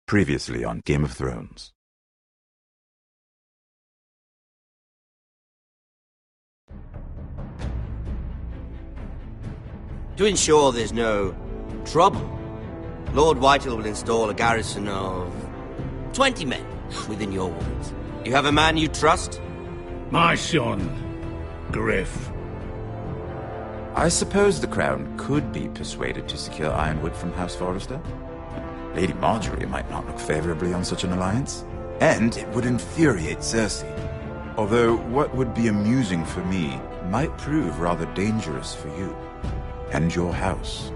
Previously on Game of Thrones. To ensure there's no trouble, Lord Whitehall will install a garrison of 20 men within your walls. You have a man you trust? My son, Griff. I suppose the Crown could be persuaded to secure Ironwood from House Forrester. Lady Marjorie might not look favorably on such an alliance, and it would infuriate Cersei. Although what would be amusing for me might prove rather dangerous for you and your house.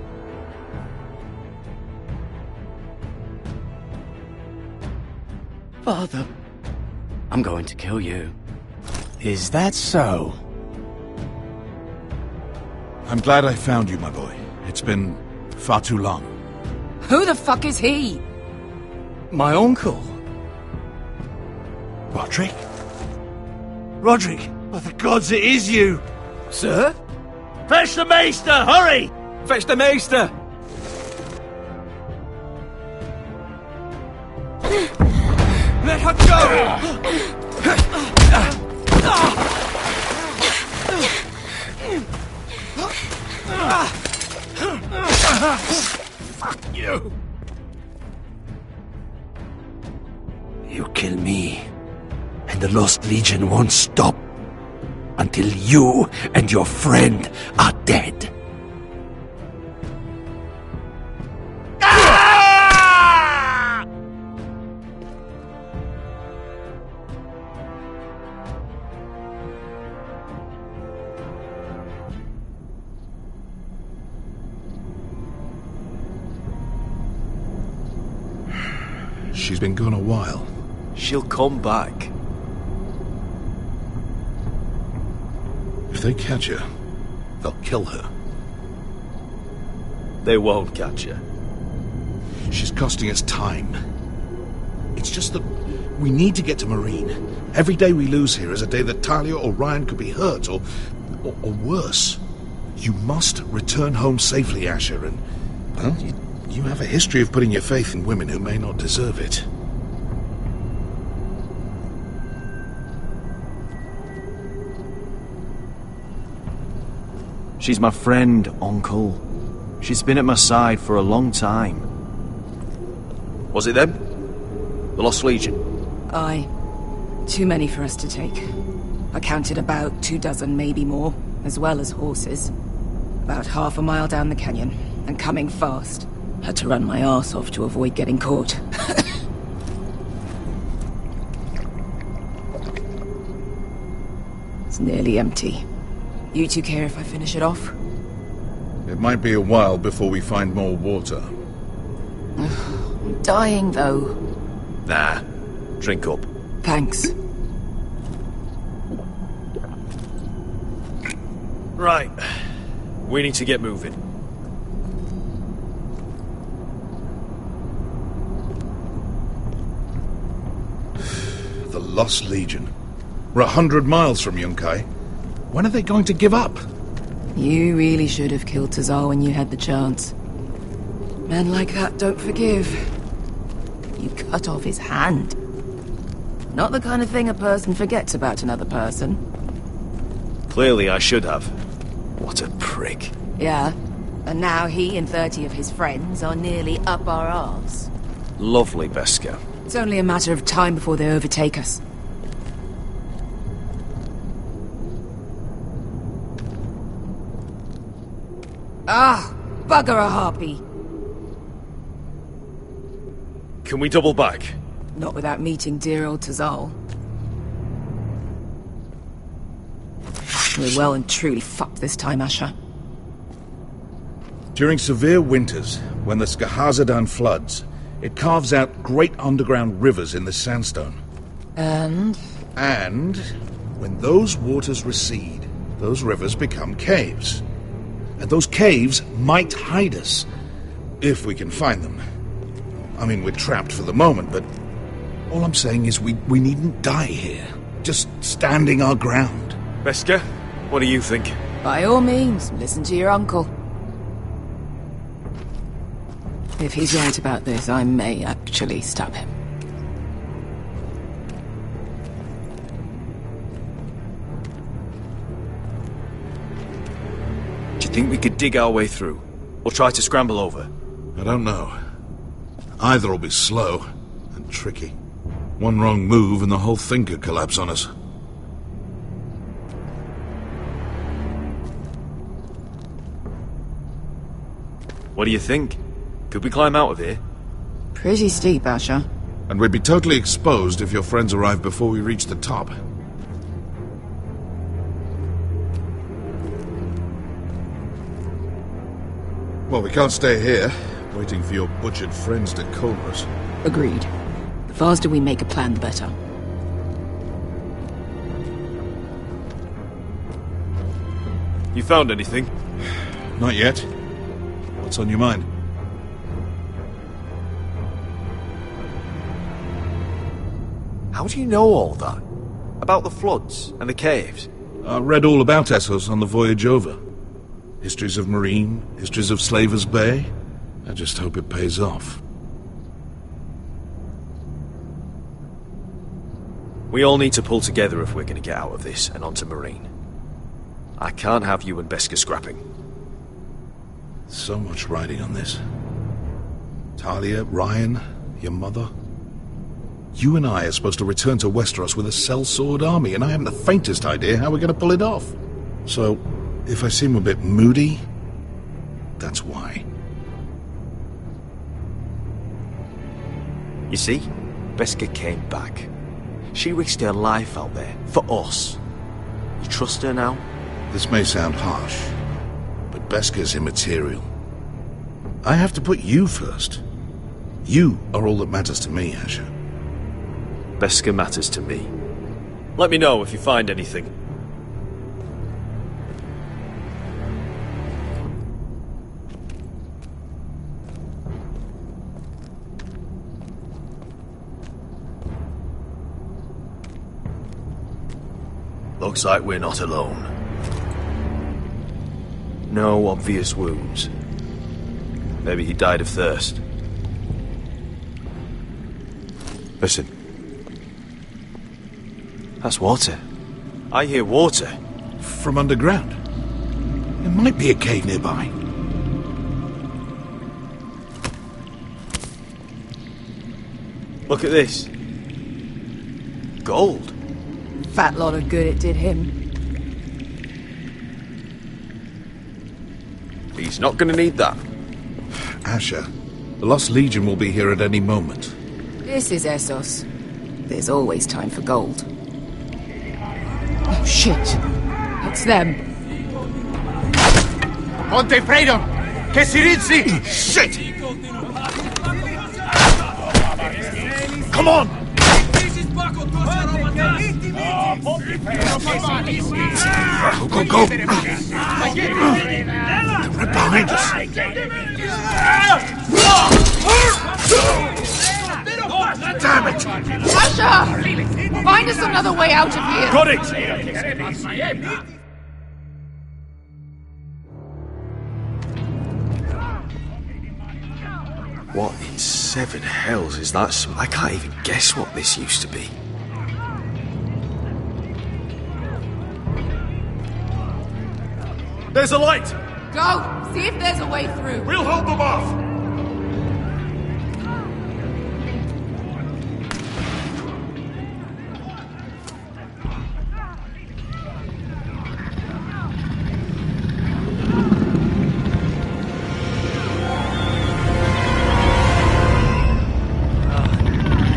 Father, I'm going to kill you. Is that so? I'm glad I found you, my boy. It's been far too long. Who the fuck is he? My uncle. Roderick? Roderick! By the gods, it is you! Sir? Fetch the Maester, hurry! Fetch the Maester! Let her go! Fuck you! You kill me, and the Lost Legion won't stop until you and your friend are dead. She's been gone a while. She'll come back. If they catch her, they'll kill her. They won't catch her. She's costing us time. It's just that we need to get to Marine. Every day we lose here is a day that Talia or Ryan could be hurt, or worse. You must return home safely, Asher, and, well, you have a history of putting your faith in women who may not deserve it. She's my friend, Uncle. She's been at my side for a long time. Was it them? The Lost Legion? Aye. Too many for us to take. I counted about 24, maybe more, as well as horses. About half a mile down the canyon, and coming fast. Had to run my arse off to avoid getting caught. It's nearly empty. You two care if I finish it off? It might be a while before we find more water. I'm dying, though. Nah. Drink up. Thanks. Right. We need to get moving. The Lost Legion. We're 100 miles from Yunkai. When are they going to give up? You really should have killed Tazal when you had the chance. Men like that don't forgive. You cut off his hand. Not the kind of thing a person forgets about another person. Clearly I should have. What a prick. Yeah, and now he and 30 of his friends are nearly up our arse. Lovely, Beskar. It's only a matter of time before they overtake us. Ah, bugger a harpy. Can we double back? Not without meeting dear old Tazal. We're well and truly fucked this time, Asher. During severe winters, when the Skahazadan floods, it carves out great underground rivers in the sandstone. And when those waters recede, those rivers become caves. And those caves might hide us, if we can find them. I mean, we're trapped for the moment, but all I'm saying is we needn't die here. Just standing our ground. Beskar, what do you think? by all means, listen to your uncle. If he's right about this, I may actually stab him. Do you think we could dig our way through? Or try to scramble over? I don't know. Either will be slow and tricky. One wrong move and the whole thing could collapse on us. What do you think? Could we climb out of here? Pretty steep, Asher. And we'd be totally exposed if your friends arrive before we reach the top. Well, we can't stay here, waiting for your butchered friends to corner us. Agreed. The faster we make a plan, the better. You found anything? Not yet. What's on your mind? How do you know all that? About the floods and the caves? I read all about Essos on the voyage over. Histories of Marine, histories of Slaver's Bay. I just hope it pays off. We all need to pull together if we're going to get out of this and onto Marine. I can't have you and Beskha scrapping. So much riding on this. Talia, Ryan, your mother. You and I are supposed to return to Westeros with a sellsword army, and I haven't the faintest idea how we're going to pull it off. So, if I seem a bit moody, that's why. You see, Beskha came back. She risked her life out there, for us. You trust her now? This may sound harsh, but Beskha's immaterial. I have to put you first. You are all that matters to me, Asher. Beskha matters to me. Let me know if you find anything. Looks like we're not alone. No obvious wounds. Maybe he died of thirst. Listen. That's water. I hear water. From underground. There might be a cave nearby. Look at this. Gold. Fat lot of good it did him. He's not gonna need that. Asher, the Lost Legion will be here at any moment. This is Essos. There's always time for gold. Oh, shit. It's them. Ponte Freedom! Che si rizzi! Shit! Come on! Go, go, go! They're right behind us. Damn it! Asher! Find us another way out of here! Got it! What in seven hells is that? I can't even guess what this used to be. There's a light! Go! See if there's a way through. We'll hold them off!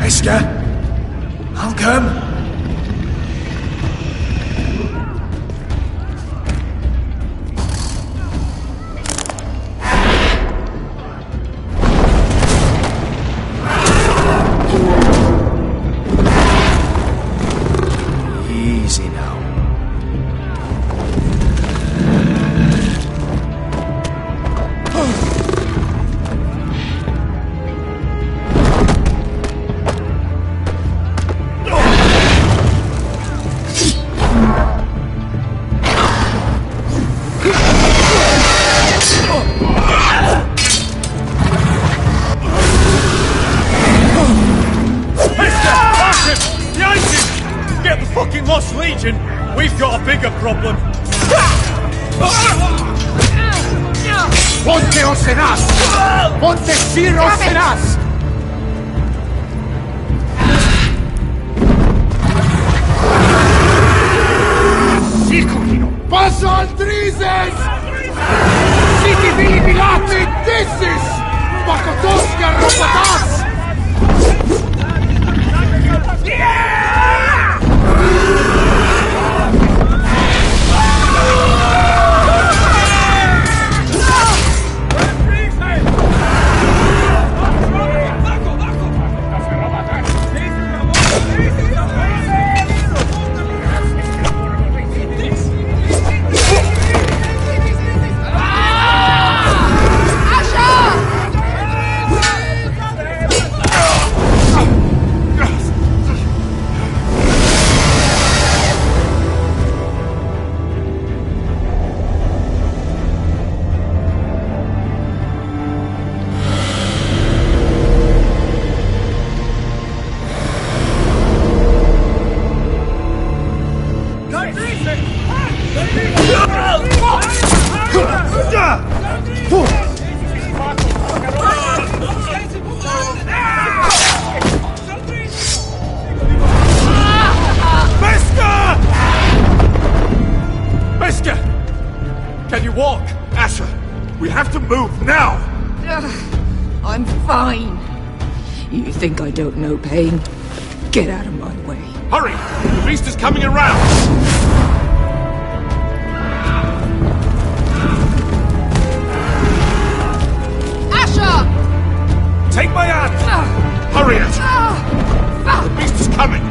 Beskha? I'll come. Easy now. Legion, we've got a bigger problem. Ponteos en us! Ponte Siros en us! Siculino! Paso al Drises! Siti Vili Pilati Dissis! Pakotoska Ropatas! Can you walk? Asher, we have to move now! I'm fine. You think I don't know pain? Get out of my way. Hurry! The beast is coming around! Asher! Take my hand! Hurry, Asher! The beast is coming!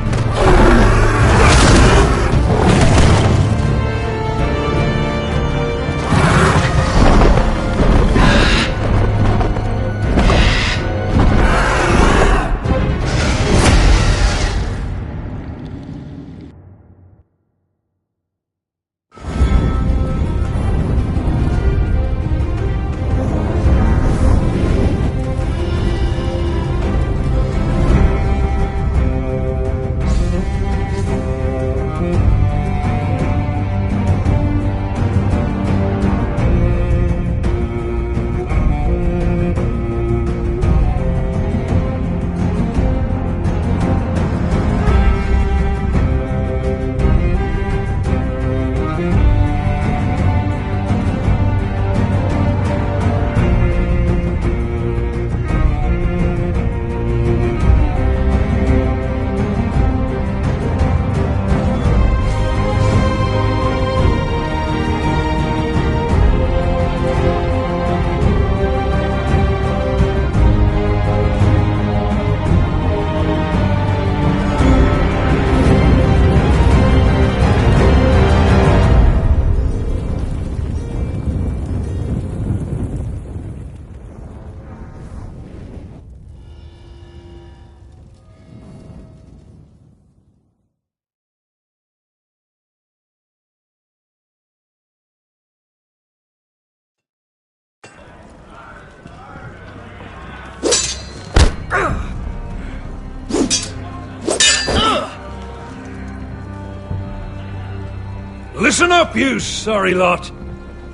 Listen up, you sorry lot.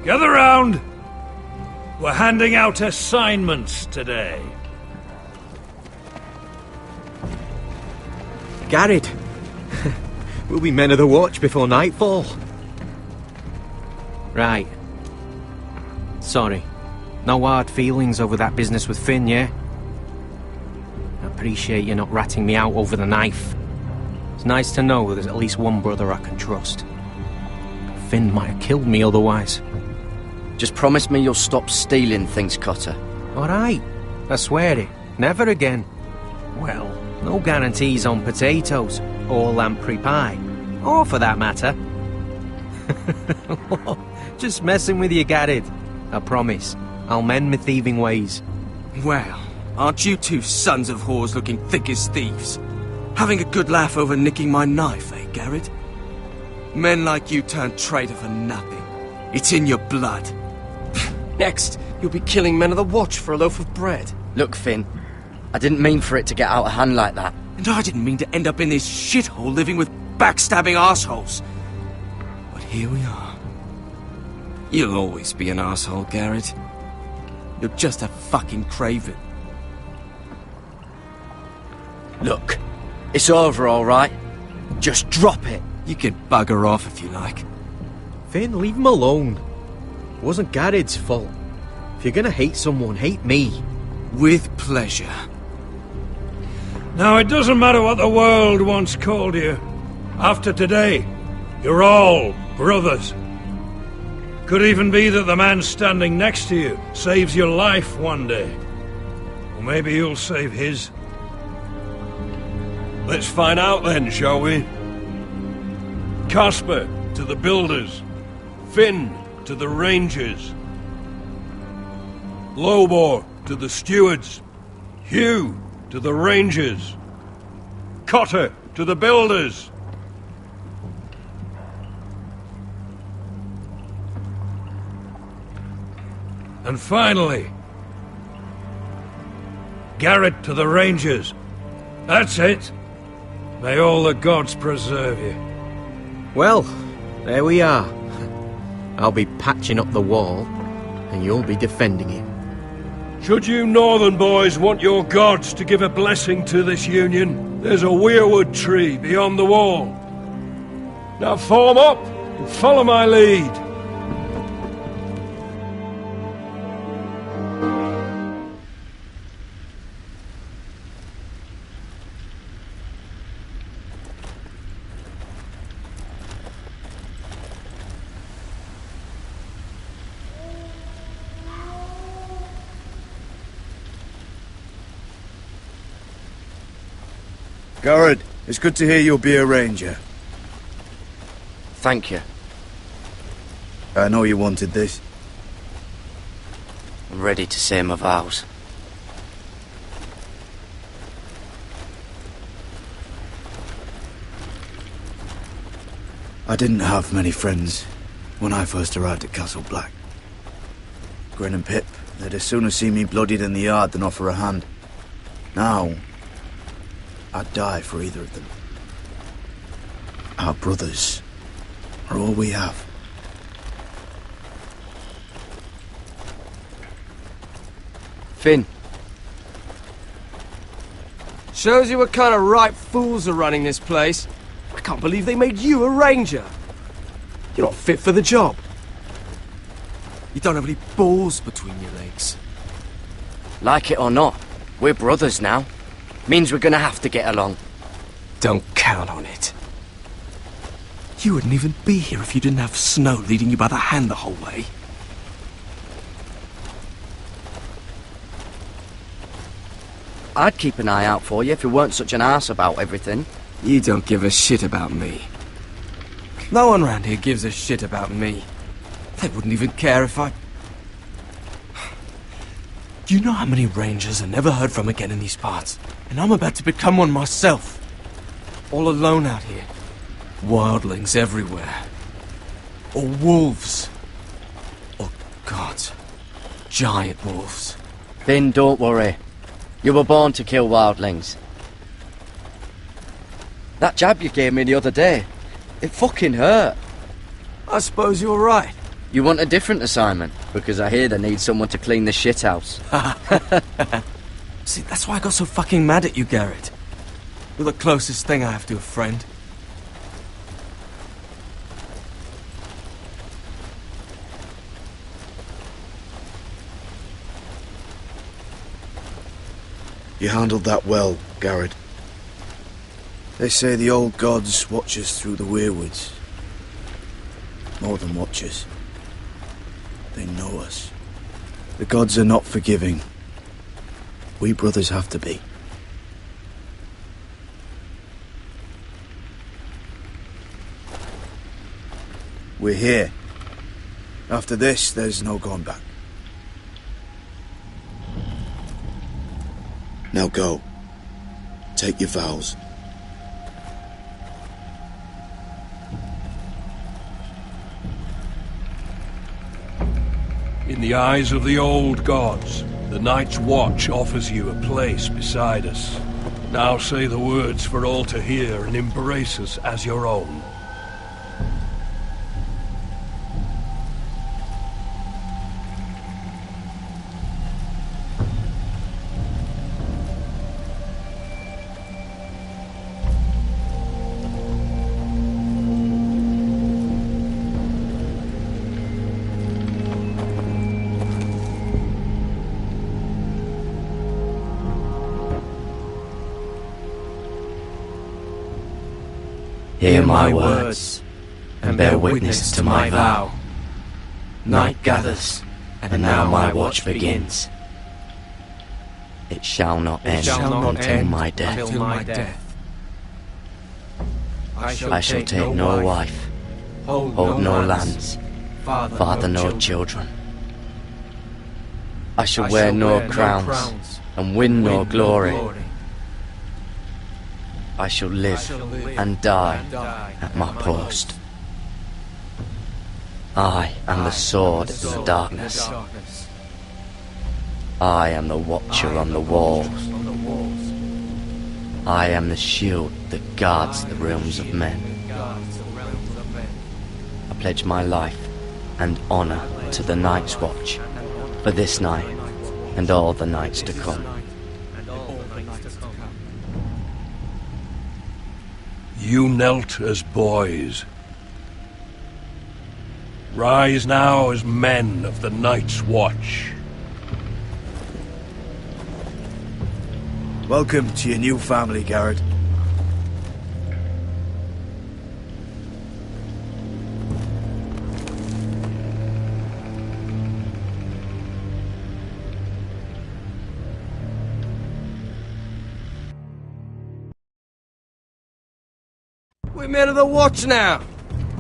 Gather round. We're handing out assignments today. Garrett. We'll be men of the watch before nightfall. Right. Sorry. No hard feelings over that business with Finn, yeah? I appreciate you not ratting me out over the knife. It's nice to know there's at least one brother I can trust. Finn might have killed me otherwise. Just promise me you'll stop stealing things, Cotter. Alright. I swear it. Never again. Well, no guarantees on potatoes, or lamprey pie. Or for that matter. Just messing with you, Garrett. I promise. I'll mend my thieving ways. Well, aren't you two sons of whores looking thick as thieves? Having a good laugh over nicking my knife, eh, Garrett? Men like you turn traitor for nothing. It's in your blood. Next, you'll be killing men of the watch for a loaf of bread. Look, Finn, I didn't mean for it to get out of hand like that. And I didn't mean to end up in this shithole living with backstabbing assholes. But here we are. You'll always be an asshole, Garrett. You're just a fucking craven. Look, it's over, all right? Just drop it. You can bugger off if you like. Finn, leave him alone. It wasn't Garrett's fault. If you're gonna hate someone, hate me. With pleasure. Now, it doesn't matter what the world once called you. After today, you're all brothers. Could even be that the man standing next to you saves your life one day. Or maybe you'll save his. Let's find out then, shall we? Casper to the builders. Finn to the rangers. Lobor to the stewards. Hugh to the rangers. Cotter to the builders. And finally, Garrett to the rangers. That's it. May all the gods preserve you. Well, there we are. I'll be patching up the wall, and you'll be defending it. Should you northern boys want your gods to give a blessing to this union, there's a weirwood tree beyond the wall. Now form up and follow my lead. Garrett, it's good to hear you'll be a ranger. Thank you. I know you wanted this. I'm ready to say my vows. I didn't have many friends when I first arrived at Castle Black. Grin and Pip, they'd as soon have seen me bloodied in the yard than offer a hand. Now, I'd die for either of them. Our brothers are all we have. Finn. Shows you what kind of ripe fools are running this place. I can't believe they made you a ranger. You're not fit for the job. You don't have any balls between your legs. Like it or not, we're brothers now. Means we're gonna have to get along. Don't count on it. You wouldn't even be here if you didn't have Snow leading you by the hand the whole way. I'd keep an eye out for you if you weren't such an arse about everything. You don't give a shit about me. No one round here gives a shit about me. They wouldn't even care if I... Do you know how many rangers are never heard from again in these parts? And I'm about to become one myself. All alone out here. Wildlings everywhere. Or wolves. Or gods. Giant wolves. Finn, don't worry. You were born to kill wildlings. That jab you gave me the other day, it fucking hurt. I suppose you're right. You want a different assignment? Because I hear they need someone to clean the shithouse. See, that's why I got so fucking mad at you, Garrett. You're the closest thing I have to a friend. You handled that well, Garrett. They say the old gods watch us through the weirwoods. More than watch us. They know us. The gods are not forgiving. We brothers have to be. We're here. After this, there's no going back. Now go. Take your vows. In the eyes of the old gods, the Night's Watch offers you a place beside us. Now say the words for all to hear and embrace us as your own. Hear my words, and bear witness to my vow. Night gathers, and now my watch begins. It shall not end until my death. I shall take no wife, hold no lands, father no children. I shall wear no crowns, and win no glory. I shall live and die at my post. I am the sword in the darkness. I am the watcher on the walls. I am the shield that guards the realms of men. I pledge my life and honor to the Night's Watch for this night and all the nights to come. You knelt as boys. Rise now as men of the Night's Watch. Welcome to your new family, Garrett. We're men of the watch now.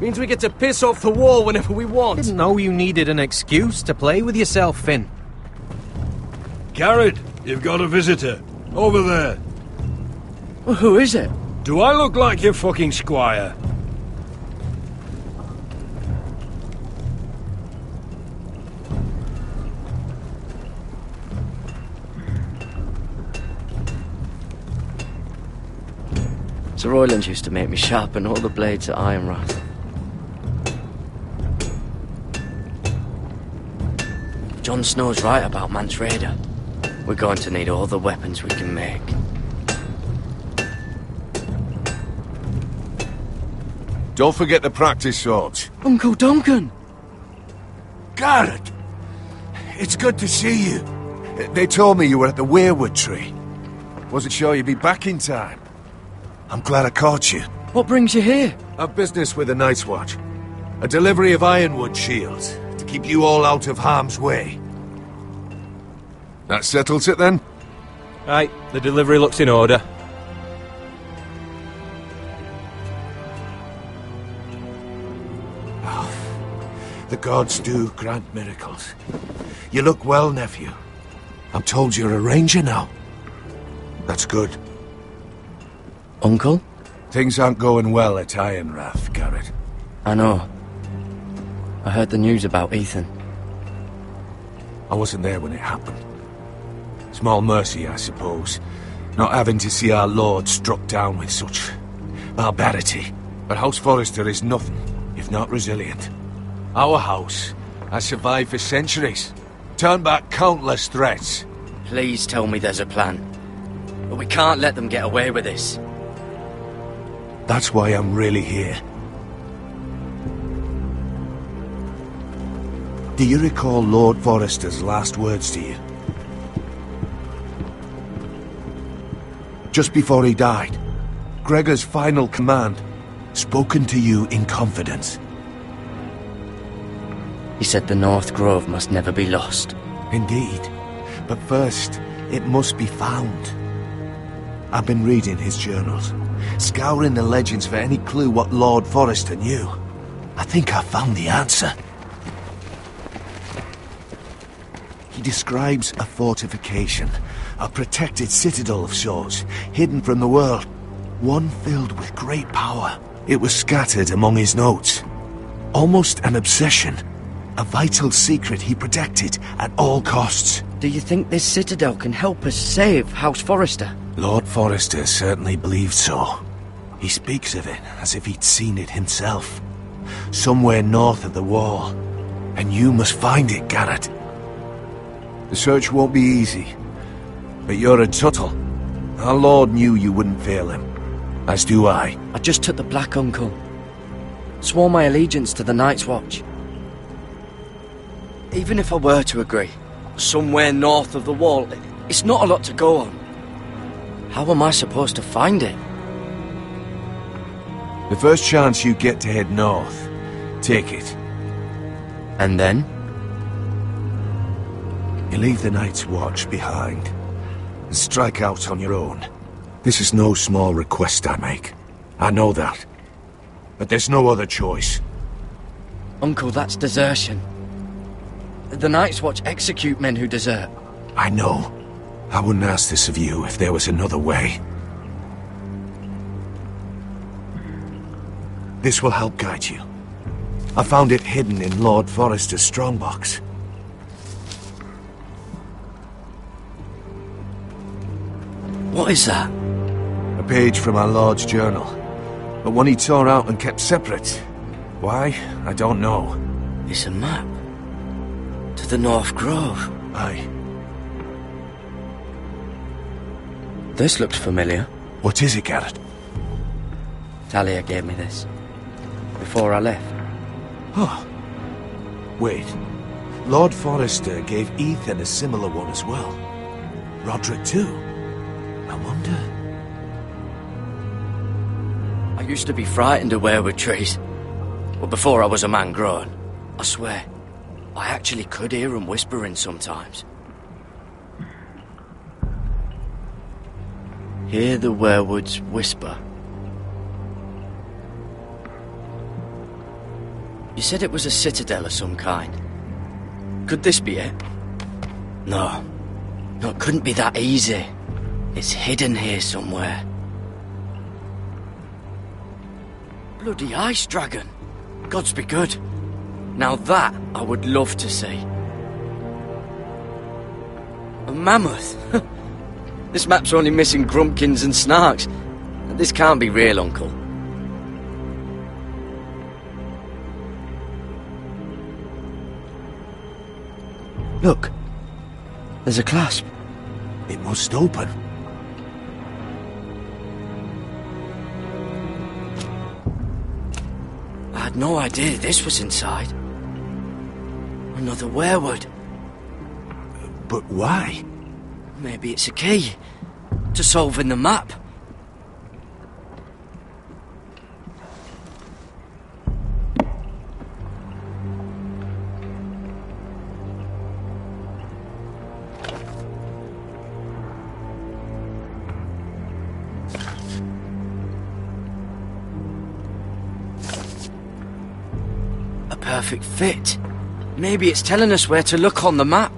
Means we get to piss off the wall whenever we want. Didn't know you needed an excuse to play with yourself, Finn. Garrett, you've got a visitor. Over there. Well, who is it? Do I look like your fucking squire? Sir Royland used to make me sharpen all the blades at Ironrath. Jon Snow's right about Mance Rayder. We're going to need all the weapons we can make. Don't forget the practice swords. Uncle Duncan! Garrett! It's good to see you. They told me you were at the weirwood tree. Wasn't sure you'd be back in time. I'm glad I caught you. What brings you here? I've business with the Night's Watch. A delivery of ironwood shields, to keep you all out of harm's way. That settles it then? Right, the delivery looks in order. The gods do grant miracles. You look well, nephew. I'm told you're a ranger now. That's good. Uncle? Things aren't going well at Ironrath, Garrett. I know. I heard the news about Ethan. I wasn't there when it happened. Small mercy, I suppose, not having to see our lord struck down with such barbarity. But House Forrester is nothing if not resilient. Our house has survived for centuries, turned back countless threats. Please tell me there's a plan. But we can't let them get away with this. That's why I'm really here. Do you recall Lord Forrester's last words to you? Just before he died, Gregor's final command, spoken to you in confidence. He said the North Grove must never be lost. Indeed. But first, it must be found. I've been reading his journals, scouring the legends for any clue what Lord Forrester knew. I think I found the answer. He describes a fortification, a protected citadel of sorts, hidden from the world, one filled with great power. It was scattered among his notes. Almost an obsession, a vital secret he protected at all costs. Do you think this citadel can help us save House Forrester? Lord Forrester certainly believed so. He speaks of it as if he'd seen it himself. Somewhere north of the wall. And you must find it, Garrett. The search won't be easy. But you're a Tuttle. Our Lord knew you wouldn't fail him. As do I. I just took the black, Uncle. Swore my allegiance to the Night's Watch. Even if I were to agree, somewhere north of the wall, it's not a lot to go on. How am I supposed to find it? The first chance you get to head north, take it. And then? You leave the Night's Watch behind, and strike out on your own. This is no small request I make. I know that. But there's no other choice. Uncle, that's desertion. The Night's Watch execute men who desert. I know. I wouldn't ask this of you if there was another way. This will help guide you. I found it hidden in Lord Forrester's strongbox. What is that? A page from our Lord's journal. But one he tore out and kept separate. Why? I don't know. It's a map. To the North Grove. Aye. This looked familiar. What is it, Garrett? Talia gave me this. Before I left. Oh. Wait. Lord Forrester gave Ethan a similar one as well. Roderick too. I wonder... I used to be frightened of weirwood trees. But before I was a man grown, I swear, I actually could hear them whispering sometimes. Hear the weirwoods whisper. You said it was a citadel of some kind. Could this be it? No. No, it couldn't be that easy. It's hidden here somewhere. Bloody ice dragon. Gods be good. Now that I would love to see. A mammoth. This map's only missing grumpkins and snarks. This can't be real, Uncle. Look. There's a clasp. It must open. I had no idea this was inside. Another weirwood. But why? Maybe it's a key to solving the map. A perfect fit. Maybe it's telling us where to look on the map.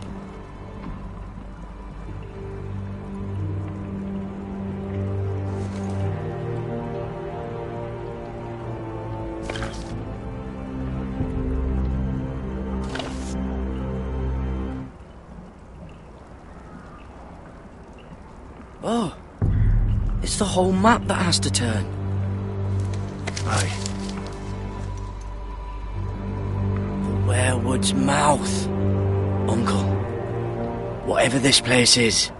Oh, it's the whole map that has to turn. Aye. The weirwood's mouth. Uncle, whatever this place is,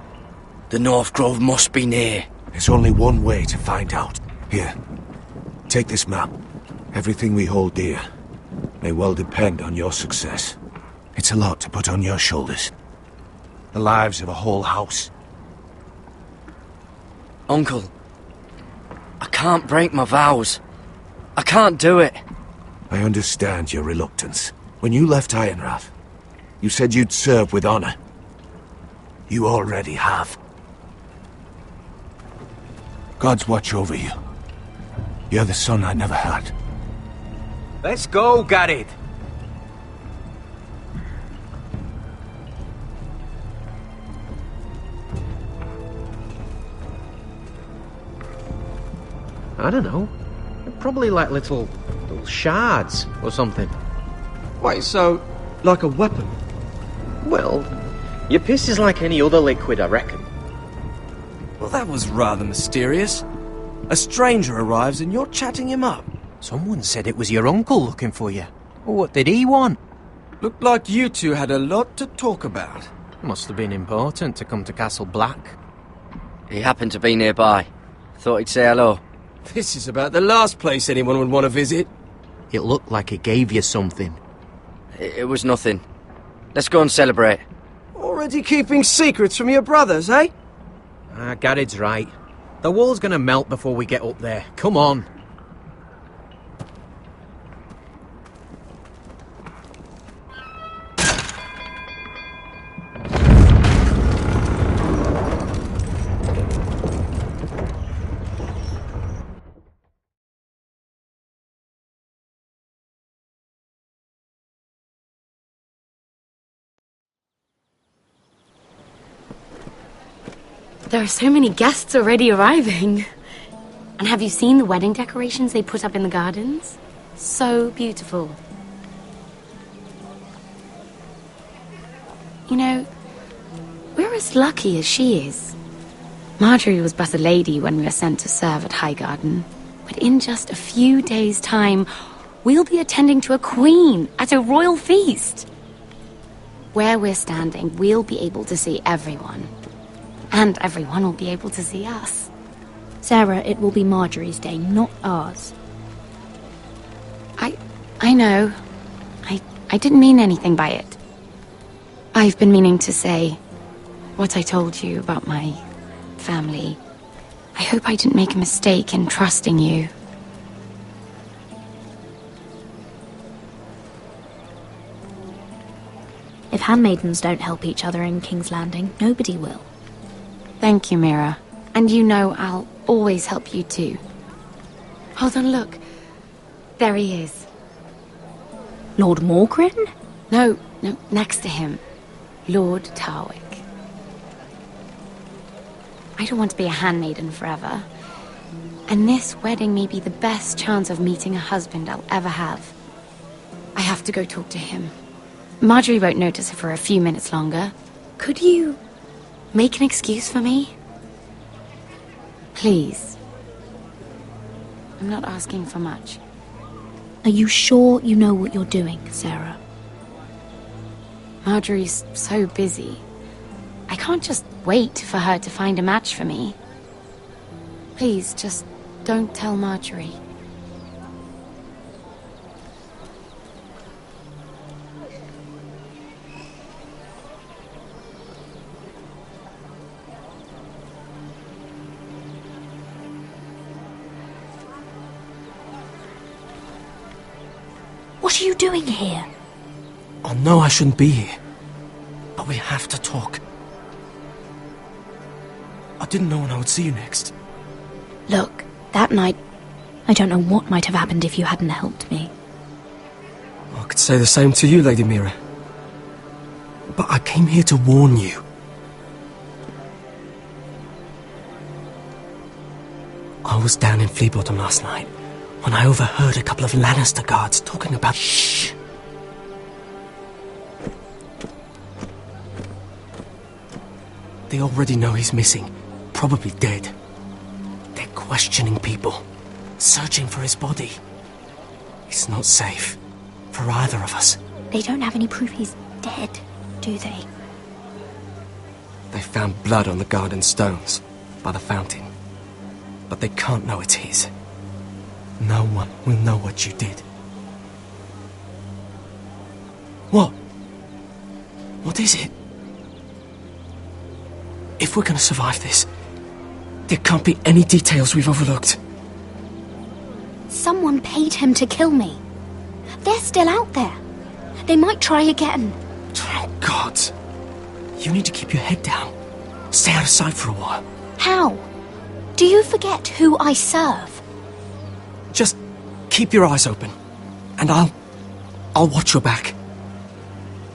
the North Grove must be near. There's only one way to find out. Here, take this map. Everything we hold dear may well depend on your success. It's a lot to put on your shoulders. The lives of a whole house. Uncle, I can't break my vows. I can't do it. I understand your reluctance. When you left Ironrath, you said you'd serve with honor. You already have. God's watch over you. You're the son I never had. Let's go, Garrett. I don't know. Probably like little shards or something. Wait, so, like a weapon? Well, your piss is like any other liquid, I reckon. Well, that was rather mysterious. A stranger arrives and you're chatting him up. Someone said it was your uncle looking for you. What did he want? Looked like you two had a lot to talk about. Must have been important to come to Castle Black. He happened to be nearby. Thought he'd say hello. This is about the last place anyone would want to visit. It looked like he gave you something. It was nothing. Let's go and celebrate. Already keeping secrets from your brothers, eh? Garrett's right. The wall's gonna melt before we get up there. Come on. There are so many guests already arriving. And have you seen the wedding decorations they put up in the gardens? So beautiful. You know, we're as lucky as she is. Marjorie was but a lady when we were sent to serve at Highgarden. But in just a few days' time, we'll be attending to a queen at a royal feast. Where we're standing, we'll be able to see everyone. And everyone will be able to see us. Sarah, it will be Marjorie's day, not ours. I know. I didn't mean anything by it. I've been meaning to say what I told you about my family. I hope I didn't make a mistake in trusting you. If handmaidens don't help each other in King's Landing, nobody will. Thank you, Mira. And you know I'll always help you too. Hold on, look. There he is. Lord Morgren? No, next to him. Lord Tarwick. I don't want to be a handmaiden forever. And this wedding may be the best chance of meeting a husband I'll ever have. I have to go talk to him. Marjorie won't notice it for a few minutes longer. Could you make an excuse for me? Please. I'm not asking for much. Are you sure you know what you're doing, Sarah? Marjorie's so busy. I can't just wait for her to find a match for me. Please, just don't tell Marjorie. What are you doing here? I know I shouldn't be here, but we have to talk. I didn't know when I would see you next. Look, that night, I don't know what might have happened if you hadn't helped me. I could say the same to you, Lady Mira. But I came here to warn you. I was down in Fleabottom last night when I overheard a couple of Lannister guards talking about... Shh! They already know he's missing, probably dead. They're questioning people, searching for his body. It's not safe for either of us. They don't have any proof he's dead, do they? They found blood on the garden stones by the fountain, but they can't know it's his. No one will know what you did. What? What is it? If we're gonna survive this, there can't be any details we've overlooked. Someone paid him to kill me. They're still out there. They might try again. Oh, God. You need to keep your head down. Stay out of sight for a while. How? Do you forget who I serve? Just keep your eyes open, and I'll watch your back.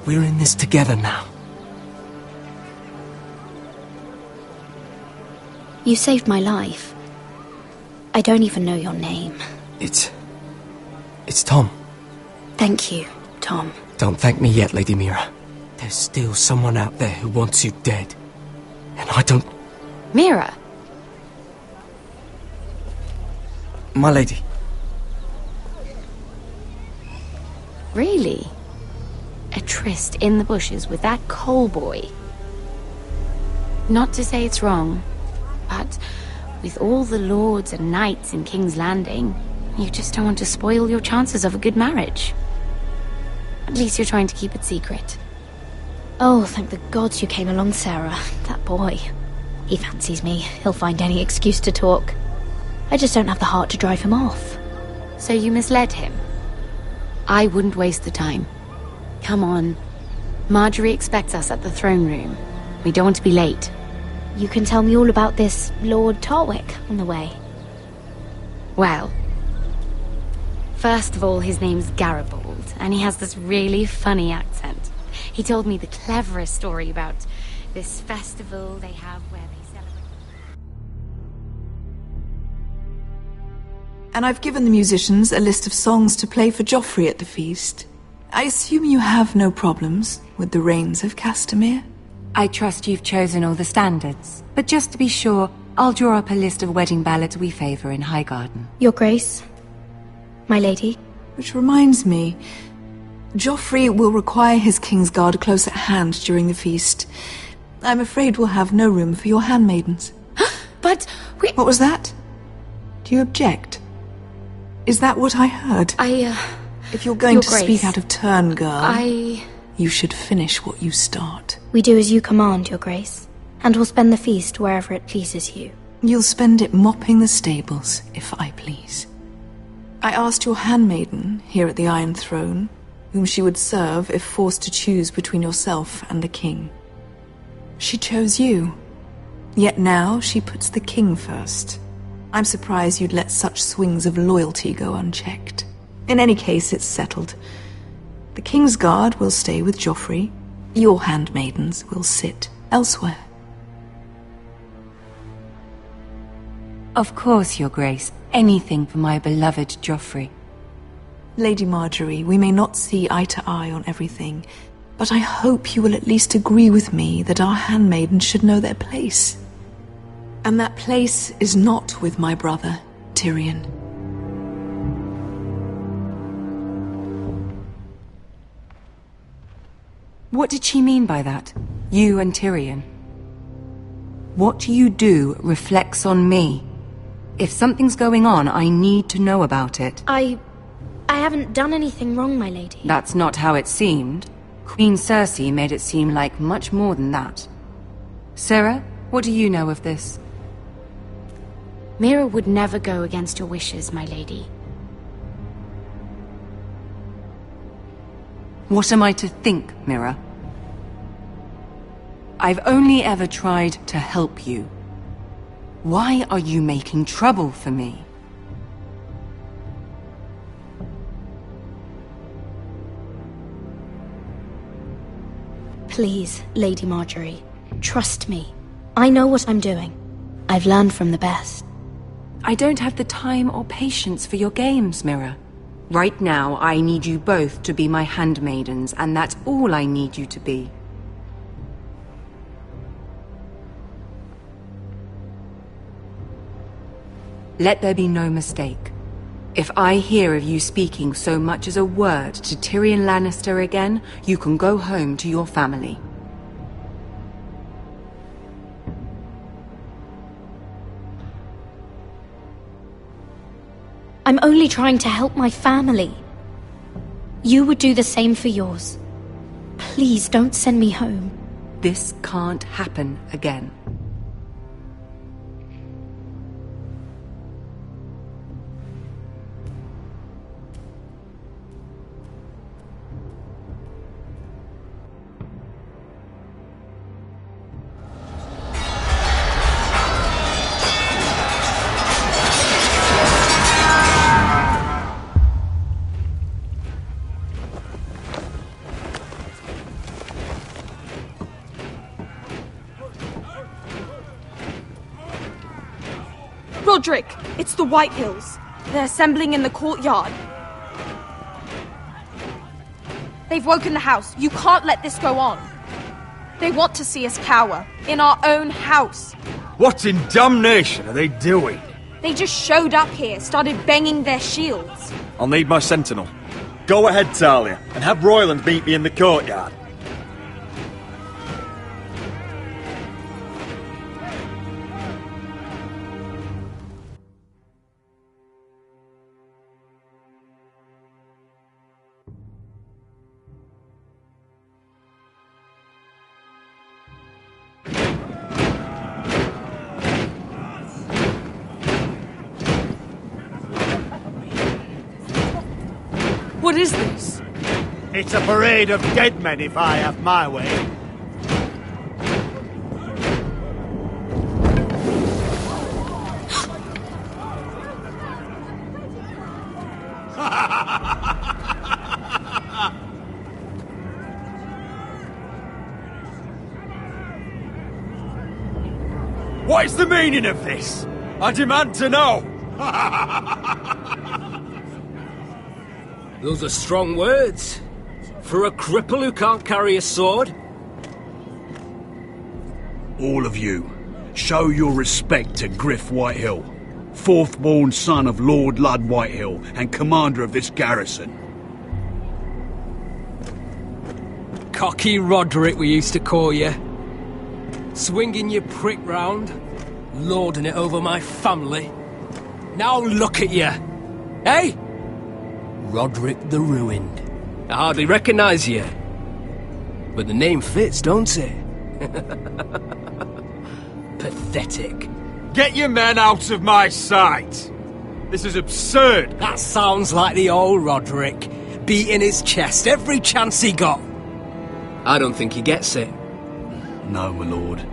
We're in this together now. You saved my life. I don't even know your name. It's Tom. Thank you, Tom. Don't thank me yet, Lady Mira. There's still someone out there who wants you dead. And I don't... Mira, My lady. Really? A tryst in the bushes with that coal boy? Not to say it's wrong, but with all the lords and knights in King's Landing, you just don't want to spoil your chances of a good marriage. At least you're trying to keep it secret. Oh, thank the gods you came along, Sarah. That boy. He fancies me. He'll find any excuse to talk. I just don't have the heart to drive him off. So you misled him? I wouldn't waste the time. Come on. Marjorie expects us at the throne room. We don't want to be late. You can tell me all about this Lord Tarwick on the way. Well, first of all, his name's Garibaldi, and he has this really funny accent. He told me the cleverest story about this festival they have where they celebrate. And I've given the musicians a list of songs to play for Joffrey at the feast. I assume you have no problems with the Rains of Castamere? I trust you've chosen all the standards, but just to be sure, I'll draw up a list of wedding ballads we favor in Highgarden. Your Grace, my lady. Which reminds me, Joffrey will require his Kingsguard close at hand during the feast. I'm afraid we'll have no room for your handmaidens. But we... What was that? Do you object? Is that what I heard? If you're going to speak out of turn, girl, you should finish what you start. We do as you command, Your Grace, and we'll spend the feast wherever it pleases you. You'll spend it mopping the stables, if I please. I asked your handmaiden here at the Iron Throne whom she would serve if forced to choose between yourself and the king. She chose you. Yet now she puts the king first. I'm surprised you'd let such swings of loyalty go unchecked. In any case, it's settled. The Kingsguard will stay with Joffrey. Your handmaidens will sit elsewhere. Of course, Your Grace. Anything for my beloved Joffrey. Lady Marjorie, we may not see eye to eye on everything, but I hope you will at least agree with me that our handmaidens should know their place. And that place is not with my brother, Tyrion. What did she mean by that? You and Tyrion? What you do reflects on me. If something's going on, I need to know about it. I haven't done anything wrong, my lady. That's not how it seemed. Queen Cersei made it seem like much more than that. Sarah, what do you know of this? Mira would never go against your wishes, my lady. What am I to think, Mira? I've only ever tried to help you. Why are you making trouble for me? Please, Lady Marjorie, trust me. I know what I'm doing. I've learned from the best. I don't have the time or patience for your games, Mira. Right now, I need you both to be my handmaidens, and that's all I need you to be. Let there be no mistake. If I hear of you speaking so much as a word to Tyrion Lannister again, you can go home to your family. I'm only trying to help my family. You would do the same for yours. Please don't send me home. This can't happen again. Roderick, it's the Whitehills. They're assembling in the courtyard. They've woken the house. You can't let this go on. They want to see us cower. In our own house. What in damnation are they doing? They just showed up here, started banging their shields. I'll need my sentinel. Go ahead, Talia, and have Royland meet me in the courtyard. What is this? It's a parade of dead men, if I have my way. What is the meaning of this? I demand to know! Those are strong words. For a cripple who can't carry a sword. All of you, show your respect to Griff Whitehill, fourth-born son of Lord Ludd Whitehill and commander of this garrison. Cocky Roderick, we used to call you. Swinging your prick round, lording it over my family. Now look at you. Hey? Roderick the Ruined. I hardly recognise you. But the name fits, don't it? Pathetic. Get your men out of my sight! This is absurd! That sounds like the old Roderick, beating his chest every chance he got. I don't think he gets it. No, my lord.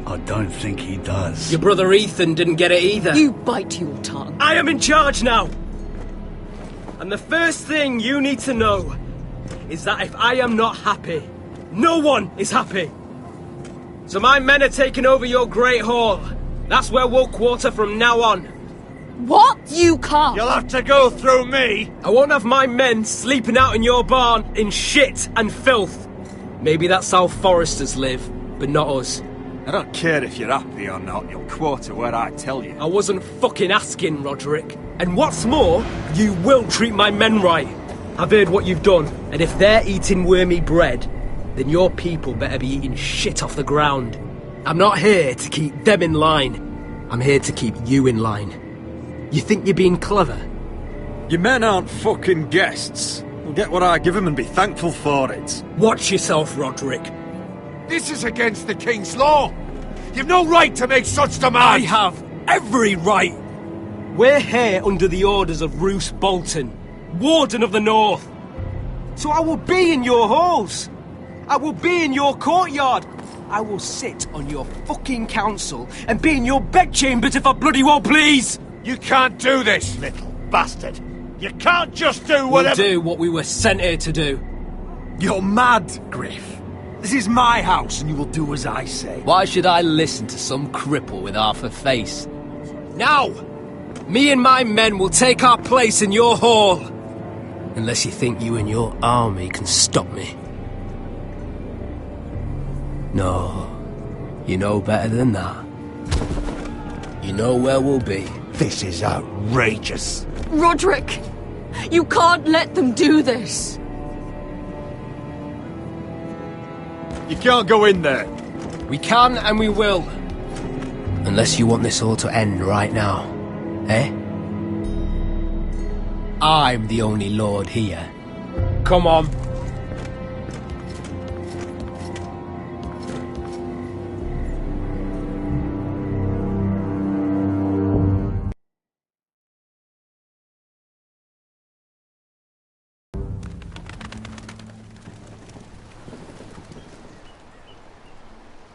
I don't think he does. Your brother Ethan didn't get it either. You bite your tongue. I am in charge now! And the first thing you need to know is that if I am not happy, no one is happy. So my men are taking over your Great Hall. That's where we'll quarter from now on. What? You can't. You'll have to go through me. I won't have my men sleeping out in your barn in shit and filth. Maybe that's how foresters live, but not us. I don't care if you're happy or not, you'll quarter where I tell you. I wasn't fucking asking, Roderick. And what's more, you will treat my men right. I've heard what you've done, and if they're eating wormy bread, then your people better be eating shit off the ground. I'm not here to keep them in line. I'm here to keep you in line. You think you're being clever? Your men aren't fucking guests. They'll get what I give them and be thankful for it. Watch yourself, Roderick. This is against the King's law. You've no right to make such demands. I have every right. We're here under the orders of Roose Bolton, Warden of the North. So I will be in your halls. I will be in your courtyard. I will sit on your fucking council and be in your bedchambers if I bloody well please. You can't do this, little bastard. You can't just do whatever... We'll do what we were sent here to do. You're mad, Griff. This is my house and you will do as I say. Why should I listen to some cripple with half a face? Now! Me and my men will take our place in your hall. Unless you think you and your army can stop me. No. You know better than that. You know where we'll be. This is outrageous. Roderick, you can't let them do this. You can't go in there. We can and we will. Unless you want this all to end right now. Eh? I'm the only lord here. Come on.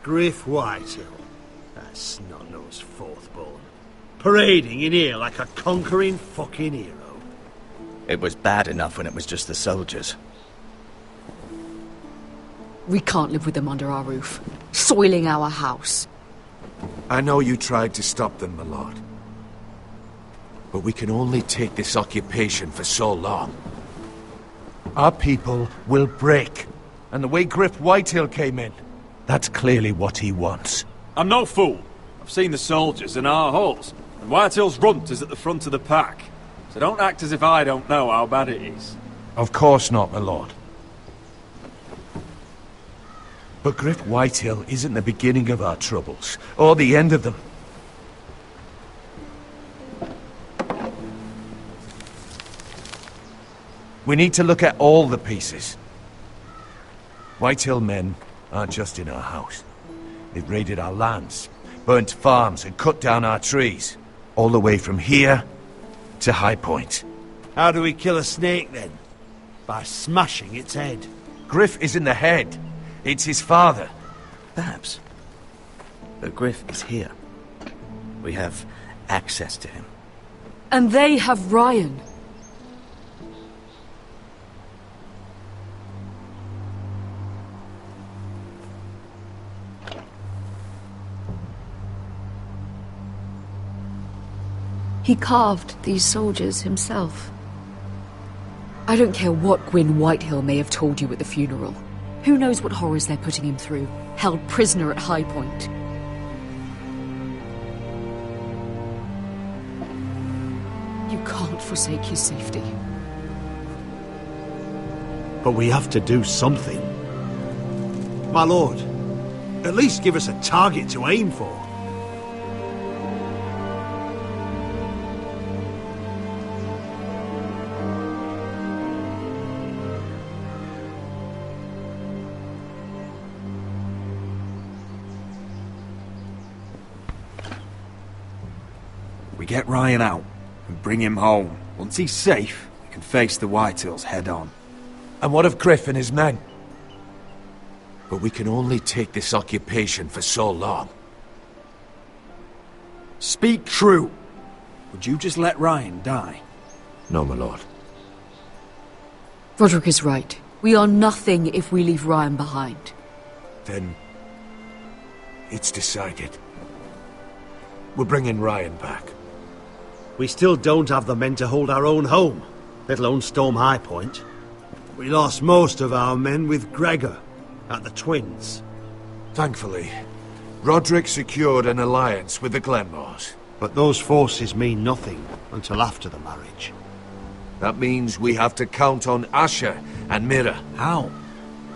Griff Whitehill, that snot-nosed fourth-born, parading in here like a conquering fucking hero. It was bad enough when it was just the soldiers. We can't live with them under our roof, soiling our house. I know you tried to stop them, my lord. But we can only take this occupation for so long. Our people will break. And the way Griff Whitehill came in, that's clearly what he wants. I'm no fool. I've seen the soldiers in our halls, and And Whitehill's runt is at the front of the pack. So don't act as if I don't know how bad it is. Of course not, my lord. But Griff Whitehill isn't the beginning of our troubles, or the end of them. We need to look at all the pieces. Whitehill men aren't just in our house. They've raided our lands, burnt farms and cut down our trees. All the way from here to High Point. How do we kill a snake, then? By smashing its head. Griff isn't the head. It's his father. Perhaps. But Griff is here. We have access to him. And they have Ryan. He carved these soldiers himself. I don't care what Gwyn Whitehill may have told you at the funeral. Who knows what horrors they're putting him through, held prisoner at High Point. You can't forsake his safety. But we have to do something. My lord, at least give us a target to aim for. We get Ryan out and bring him home. Once he's safe, we can face the Whitehills head on. And what of Griff and his men? But we can only take this occupation for so long. Speak true. Would you just let Ryan die? No, my lord. Roderick is right. We are nothing if we leave Ryan behind. Then it's decided. We're bringing Ryan back. We still don't have the men to hold our own home, let alone storm High Point. We lost most of our men with Gregor at the Twins. Thankfully, Roderick secured an alliance with the Glenmores. But those forces mean nothing until after the marriage. That means we have to count on Asher and Mira. How?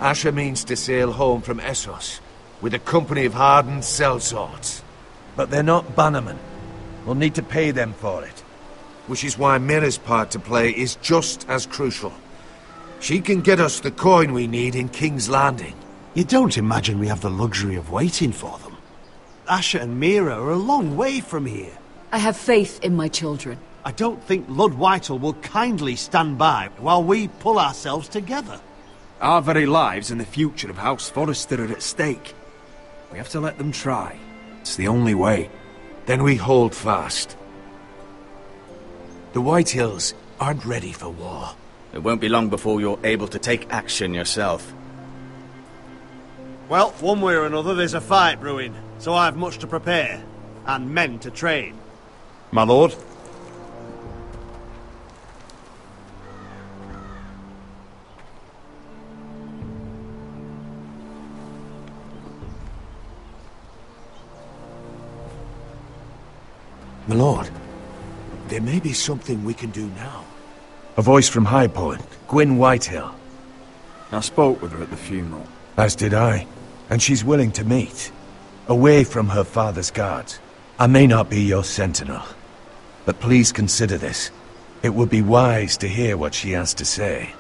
Asher means to sail home from Essos with a company of hardened sellswords. But they're not bannermen. We'll need to pay them for it. Which is why Mira's part to play is just as crucial. She can get us the coin we need in King's Landing. You don't imagine we have the luxury of waiting for them? Asher and Mira are a long way from here. I have faith in my children. I don't think Lord Whitehill will kindly stand by while we pull ourselves together. Our very lives and the future of House Forrester are at stake. We have to let them try. It's the only way. Then we hold fast. The Whitehills aren't ready for war. It won't be long before you're able to take action yourself. Well, one way or another there's a fight brewing, so I have much to prepare, and men to train. My lord? My lord, there may be something we can do now. A voice from High Point, Gwyn Whitehill. I spoke with her at the funeral. As did I. And she's willing to meet. Away from her father's guards. I may not be your sentinel. But please consider this. It would be wise to hear what she has to say.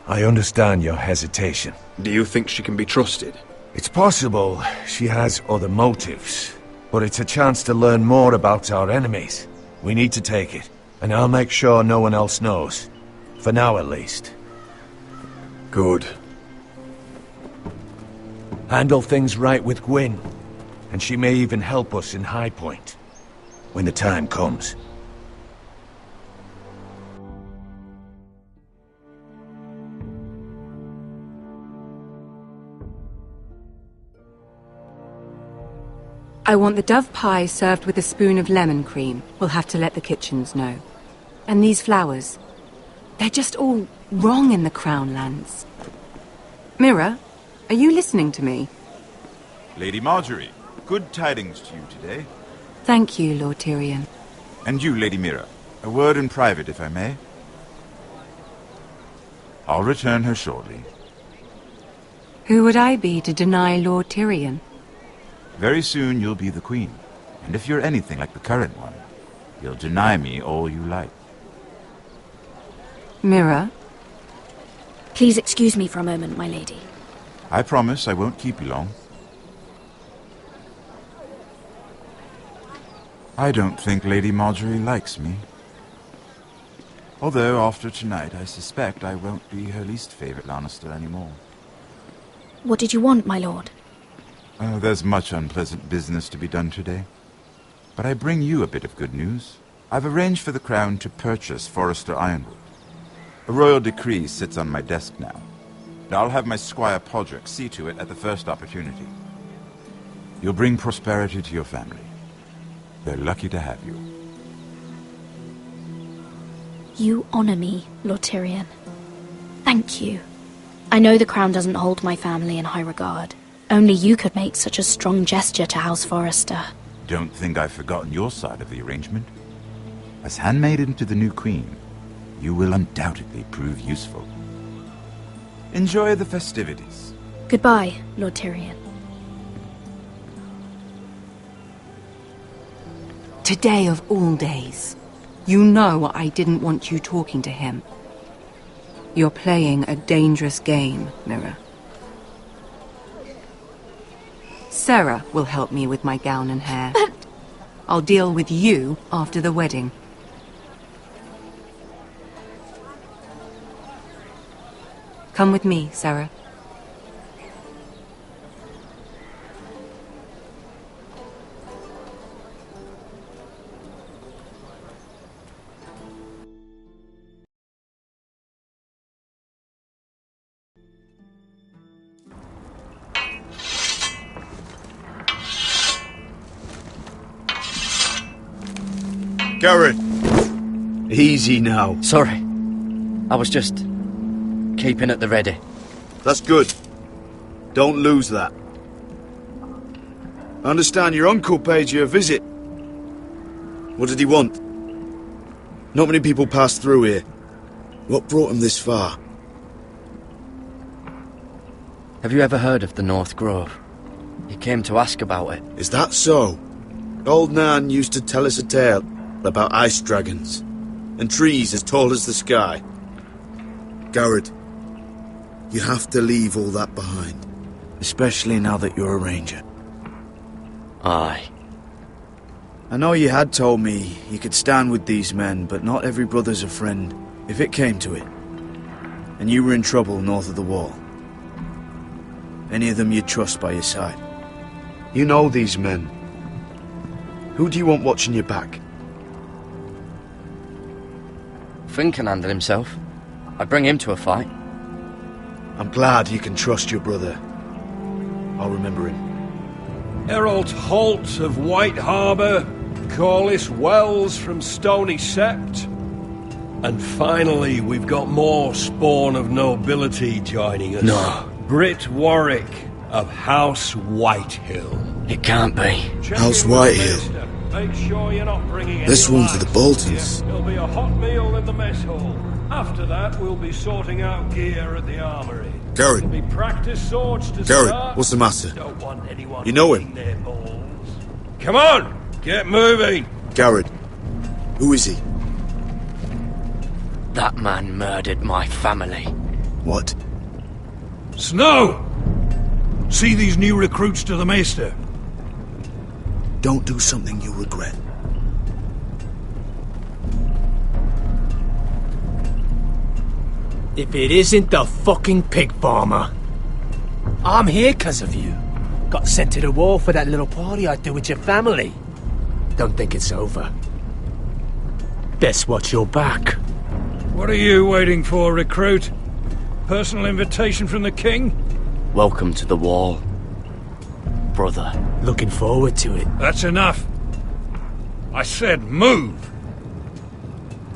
I understand your hesitation. Do you think she can be trusted? It's possible she has other motives, but it's a chance to learn more about our enemies. We need to take it, and I'll make sure no one else knows. For now, at least. Good. Handle things right with Gwyn, and she may even help us in High Point, when the time comes. I want the dove pie served with a spoon of lemon cream. We'll have to let the kitchens know. And these flowers. They're just all wrong in the Crown lands. Mira, are you listening to me? Lady Marjorie, good tidings to you today. Thank you, Lord Tyrion. And you, Lady Mira. A word in private, if I may. I'll return her shortly. Who would I be to deny Lord Tyrion? Very soon you'll be the queen. And if you're anything like the current one, you'll deny me all you like. Mira? Please excuse me for a moment, my lady. I promise I won't keep you long. I don't think Lady Marjorie likes me. Although, after tonight, I suspect I won't be her least favorite Lannister anymore. What did you want, my lord? Oh, there's much unpleasant business to be done today. But I bring you a bit of good news. I've arranged for the Crown to purchase Forrester Ironwood. A royal decree sits on my desk now. And I'll have my squire Podrick see to it at the first opportunity. You'll bring prosperity to your family. They're lucky to have you. You honor me, Lord Tyrion. Thank you. I know the Crown doesn't hold my family in high regard. Only you could make such a strong gesture to House Forrester. Don't think I've forgotten your side of the arrangement. As handmaiden to the new queen, you will undoubtedly prove useful. Enjoy the festivities. Goodbye, Lord Tyrion. Today of all days. You know I didn't want you talking to him. You're playing a dangerous game, Mira. Sarah will help me with my gown and hair. But... I'll deal with you after the wedding. Come with me, Sarah. Garrett! Easy now. Sorry. I was just keeping at the ready. That's good. Don't lose that. I understand your uncle paid you a visit. What did he want? Not many people pass through here. What brought him this far? Have you ever heard of the North Grove? He came to ask about it. Is that so? Old Nan used to tell us a tale about ice dragons and trees as tall as the sky. Garrett, you have to leave all that behind, especially now that you're a ranger. Aye. I know you had told me you could stand with these men, but not every brother's a friend if it came to it. And you were in trouble north of the wall. Any of them you'd trust by your side. You know these men. Who do you want watching your back? Finn can handle himself. I'd bring him to a fight. I'm glad you can trust your brother. I'll remember him. Errol Holt of White Harbour, Corliss Wells from Stony Sept. And finally, we've got more spawn of nobility joining us. No. Britt Warwick of House Whitehill. It can't be. House Whitehill. Make sure you're not bringing This one's for the Boltons. There'll be a hot meal in the mess hall. After that, we'll be sorting out gear at the armory. Garrett. There'll be practice swords to Garrett, start. what's the matter? Don't want anyone You know him? eating their balls. Come on, get moving. Garrett, who is he? That man murdered my family. What? Snow! See these new recruits to the Maester. Don't do something you'll regret. If it isn't the fucking pig farmer. I'm here 'cause of you. Got sent to the war for that little party I do with your family. Don't think it's over. Best watch your back. What are you waiting for, recruit? Personal invitation from the king? Welcome to the wall, brother. Looking forward to it. That's enough. I said move.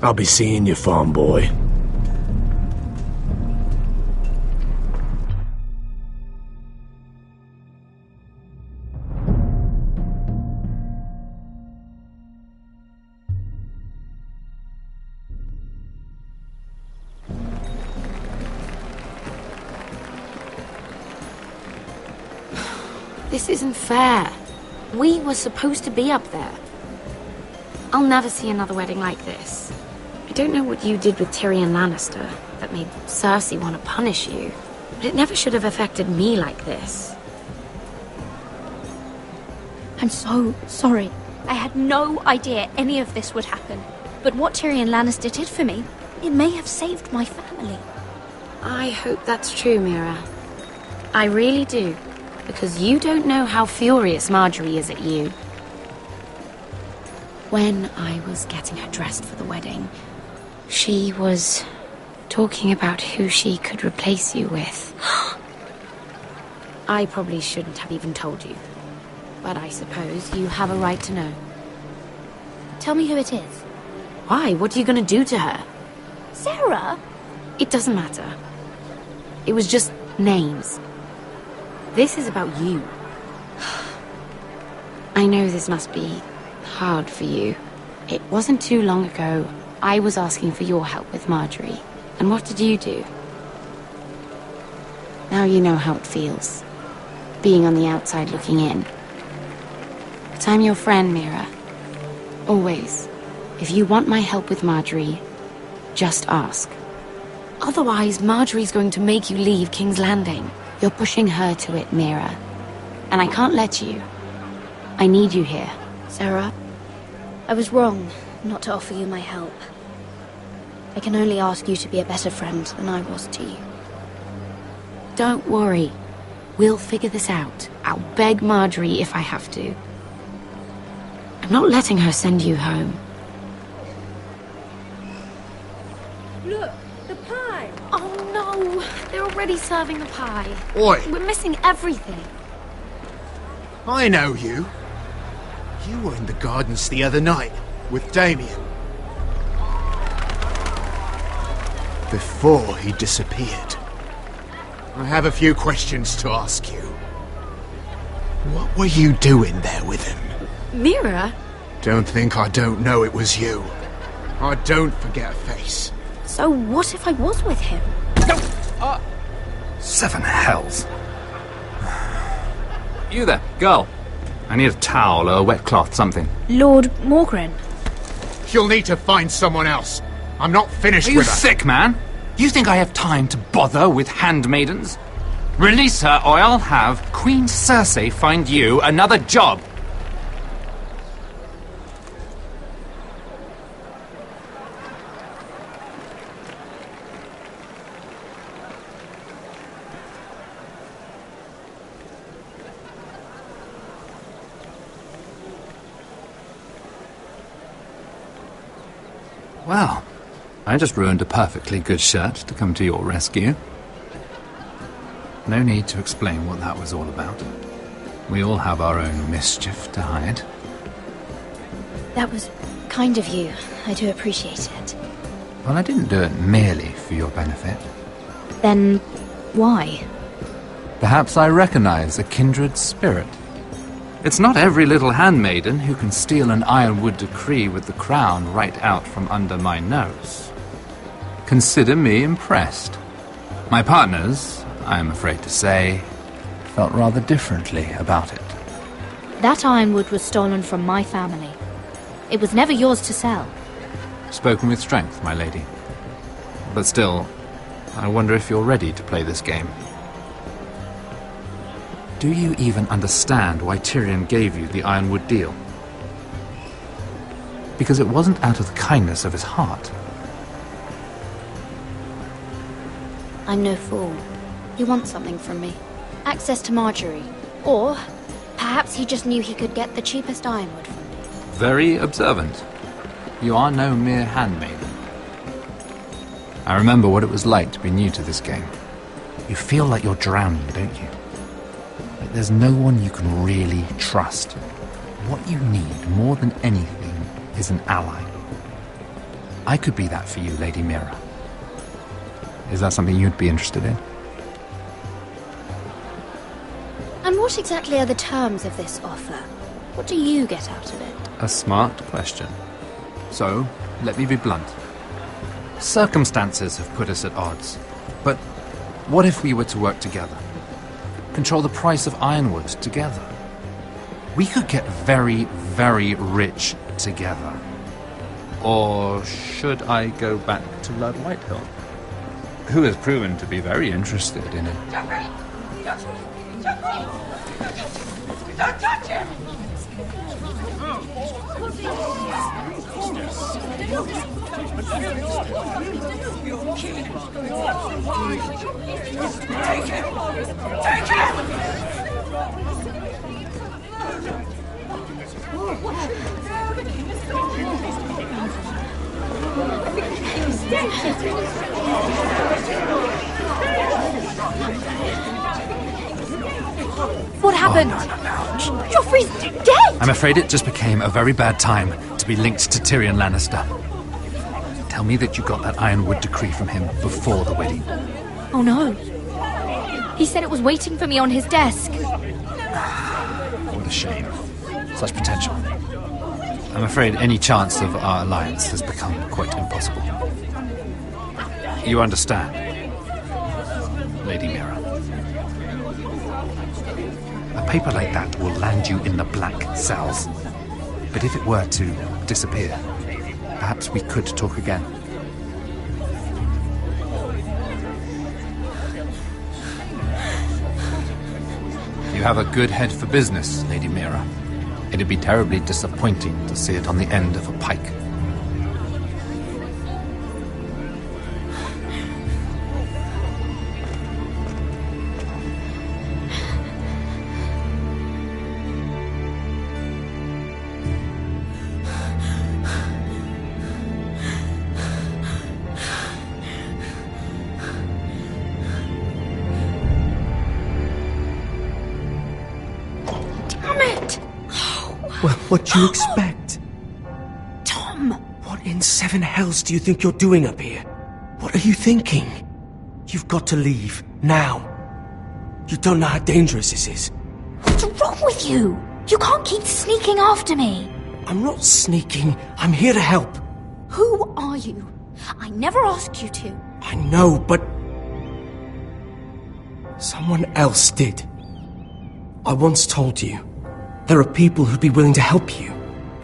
I'll be seeing you, farm boy. This isn't fair. We were supposed to be up there. I'll never see another wedding like this. I don't know what you did with Tyrion Lannister that made Cersei want to punish you, but it never should have affected me like this. I'm so sorry. I had no idea any of this would happen. But what Tyrion Lannister did for me, it may have saved my family. I hope that's true, Mira. I really do. Because you don't know how furious Marjorie is at you. When I was getting her dressed for the wedding, she was talking about who she could replace you with. I probably shouldn't have even told you. But I suppose you have a right to know. Tell me who it is. Why? What are you going to do to her? Sarah? It doesn't matter. It was just names. This is about you. I know this must be hard for you. It wasn't too long ago I was asking for your help with Marjorie. And what did you do? Now you know how it feels. Being on the outside looking in. But I'm your friend, Mira. Always. If you want my help with Marjorie, just ask. Otherwise, Marjorie's going to make you leave King's Landing. You're pushing her to it, Mira. And I can't let you. I need you here. Sarah, I was wrong not to offer you my help. I can only ask you to be a better friend than I was to you. Don't worry. We'll figure this out. I'll beg Marjorie if I have to. I'm not letting her send you home. Look, the pie! Oh no! They're already serving the pie. Oi! We're missing everything. I know you. You were in the gardens the other night with Damien. Before he disappeared. I have a few questions to ask you. What were you doing there with him? Mira? Don't think I don't know it was you. I don't forget a face. So what if I was with him? Seven hells. You there, girl. I need a towel or a wet cloth, something. Lord Morgren. You'll need to find someone else. I'm not finished Are you with her. sick, man? You think I have time to bother with handmaidens? Release her, or I'll have Queen Cersei find you another job. Well, I just ruined a perfectly good shirt to come to your rescue. No need to explain what that was all about. We all have our own mischief to hide. That was kind of you. I do appreciate it. Well, I didn't do it merely for your benefit. Then why? Perhaps I recognize a kindred spirit. It's not every little handmaiden who can steal an ironwood decree with the crown right out from under my nose. Consider me impressed. My partners, I am afraid to say, felt rather differently about it. That ironwood was stolen from my family. It was never yours to sell. Spoken with strength, my lady. But still, I wonder if you're ready to play this game. Do you even understand why Tyrion gave you the ironwood deal? Because it wasn't out of the kindness of his heart. I'm no fool. He wants something from me. Access to Marjorie. Or perhaps he just knew he could get the cheapest ironwood from me. Very observant. You are no mere handmaiden. I remember what it was like to be new to this game. You feel like you're drowning, don't you? Like there's no one you can really trust. What you need more than anything is an ally. I could be that for you, Lady Mira. Is that something you'd be interested in? And what exactly are the terms of this offer? What do you get out of it? A smart question. So, let me be blunt. Circumstances have put us at odds. But what if we were to work together? control the price of ironwood together. We could get very, very rich together. Or should I go back to Lord Whitehill, who has proven to be very interested in it? Don't touch him! Take him! Take him! What happened? Joffrey's dead! I'm afraid it just became a very bad time to be linked to Tyrion Lannister. Tell me that you got that Ironwood decree from him before the wedding. Oh no. He said it was waiting for me on his desk. What a shame. Such potential. I'm afraid any chance of our alliance has become quite impossible. You understand, Lady Mira? A paper like that will land you in the black cells. But if it were to disappear, perhaps we could talk again. You have a good head for business, Lady Mira. It'd be terribly disappointing to see it on the end of a pike. Well, what do you expect? Tom! What in seven hells do you think you're doing up here? What are you thinking? You've got to leave, now. You don't know how dangerous this is. What's wrong with you? You can't keep sneaking after me. I'm not sneaking. I'm here to help. Who are you? I never asked you to. I know, but... someone else did. I once told you. There are people who'd be willing to help you.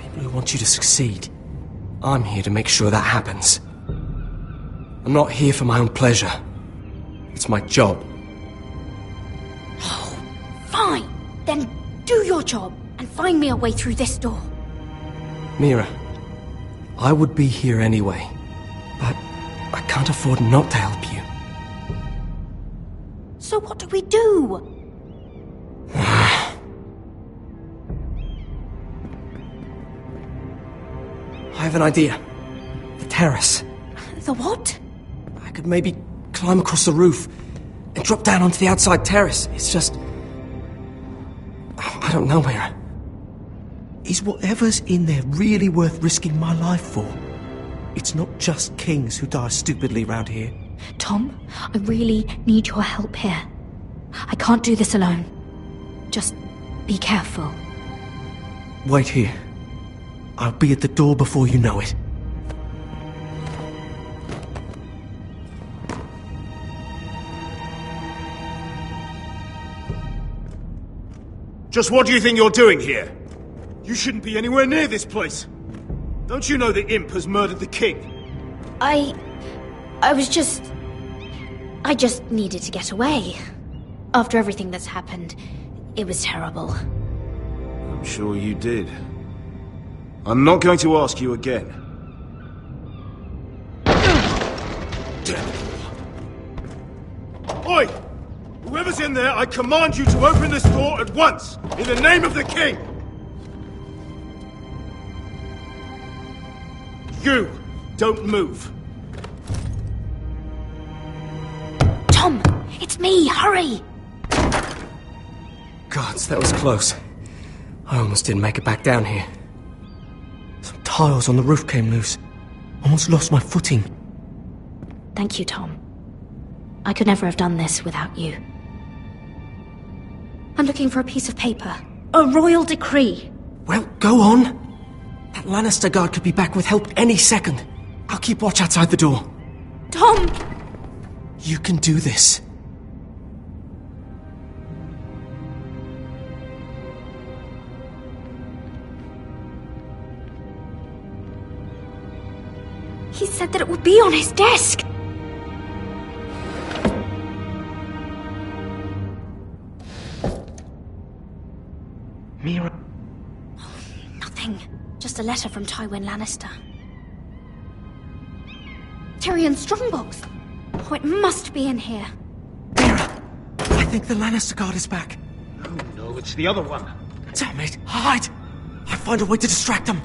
People who want you to succeed. I'm here to make sure that happens. I'm not here for my own pleasure. It's my job. Oh, fine. Then do your job and find me a way through this door. Mira, I would be here anyway, but I can't afford not to help you. So what do we do? I have an idea. The terrace. The what? I could maybe climb across the roof and drop down onto the outside terrace. It's just... I don't know, Mira. Is whatever's in there really worth risking my life for? It's not just kings who die stupidly round here. Tom, I really need your help here. I can't do this alone. Just be careful. Wait here. I'll be at the door before you know it. Just what do you think you're doing here? You shouldn't be anywhere near this place. Don't you know the imp has murdered the king? I just needed to get away. After everything that's happened, it was terrible. I'm sure you did. I'm not going to ask you again. Damn it all. Oi! Whoever's in there, I command you to open this door at once! In the name of the king! You! Don't move! Tom! It's me! Hurry! Gods, that was close. I almost didn't make it back down here. Some tiles on the roof came loose. Almost lost my footing. Thank you, Tom. I could never have done this without you. I'm looking for a piece of paper. A royal decree. Well, go on. That Lannister guard could be back with help any second. I'll keep watch outside the door. Tom! You can do this. He said that it would be on his desk. Mira. Nothing. Just a letter from Tywin Lannister. Tyrion Strongbox. Oh, it must be in here. I think the Lannister guard is back. No, it's the other one. Damn it! Hide! I'll find a way to distract them.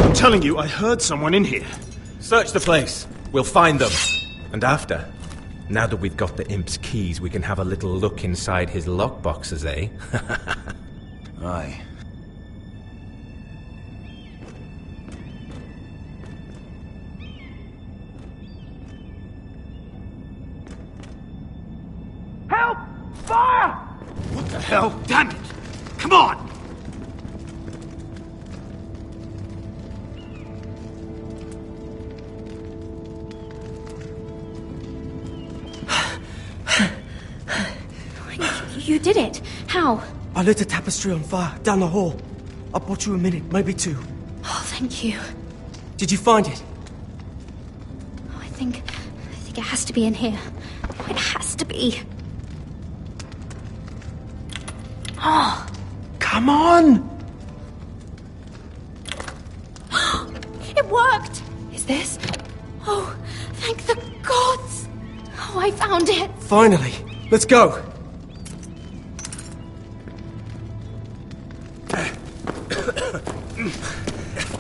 I'm telling you, I heard someone in here. Search the place. We'll find them. And after, now that we've got the imp's keys, we can have a little look inside his lockboxes, eh? Aye. Help! Fire! What the hell? Damn it! Come on! You did it. How? I lit a tapestry on fire down the hall. I bought you a minute, maybe two. Oh, thank you. Did you find it? Oh, I think it has to be in here. It has to be. Oh. Come on! It worked! Is this? Oh, thank the gods! Oh, I found it! Finally! Let's go!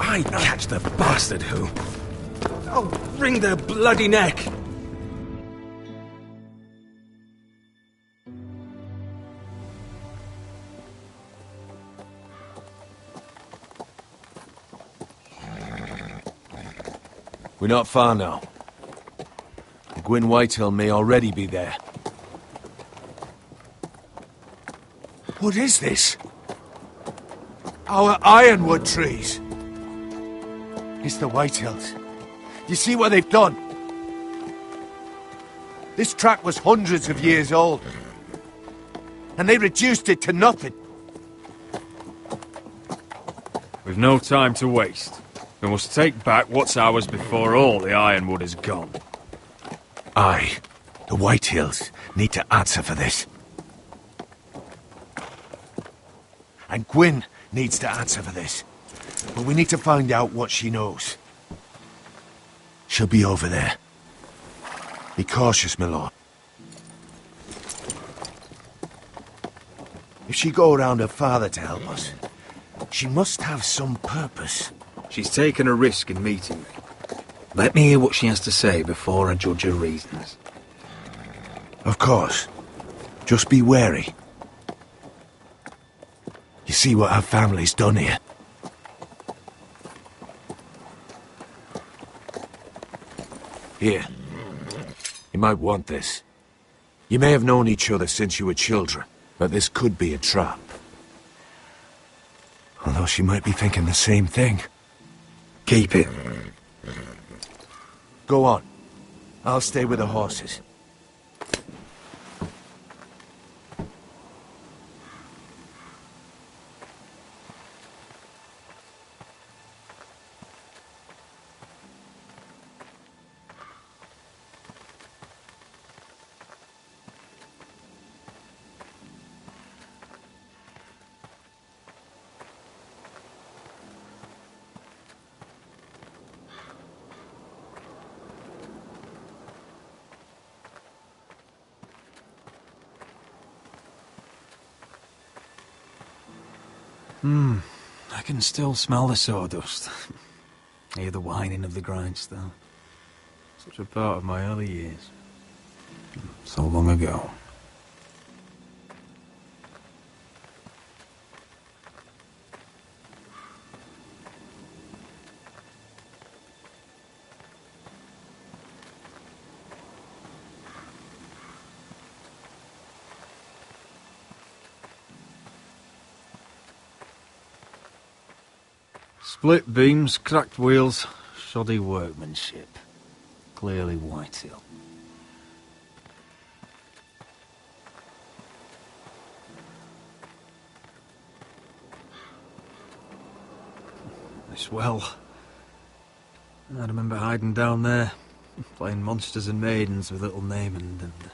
I catch the bastard who... I'll wring their bloody neck! We're not far now. Gwyn Whitehill may already be there. What is this? Our ironwood trees! It's the Whitehills. You see what they've done? This track was hundreds of years old. And they reduced it to nothing. We've no time to waste. We must take back what's ours before all the ironwood is gone. Aye. The Whitehills need to answer for this. And Gwyn needs to answer for this. But we need to find out what she knows. She'll be over there. Be cautious, my lord. If she go around her father to help us, she must have some purpose. She's taken a risk in meeting me. Let me hear what she has to say before I judge her reasons. Of course. Just be wary. You see what our family's done here? Here. You might want this. You may have known each other since you were children, but this could be a trap. Although she might be thinking the same thing. Keep it. Go on. I'll stay with the horses. I can still smell the sawdust. Hear the whining of the grindstone. Such a part of my early years. So long ago. Split beams, cracked wheels, shoddy workmanship. Clearly Whitehill. This well. I remember hiding down there, playing monsters and maidens with little Naaman and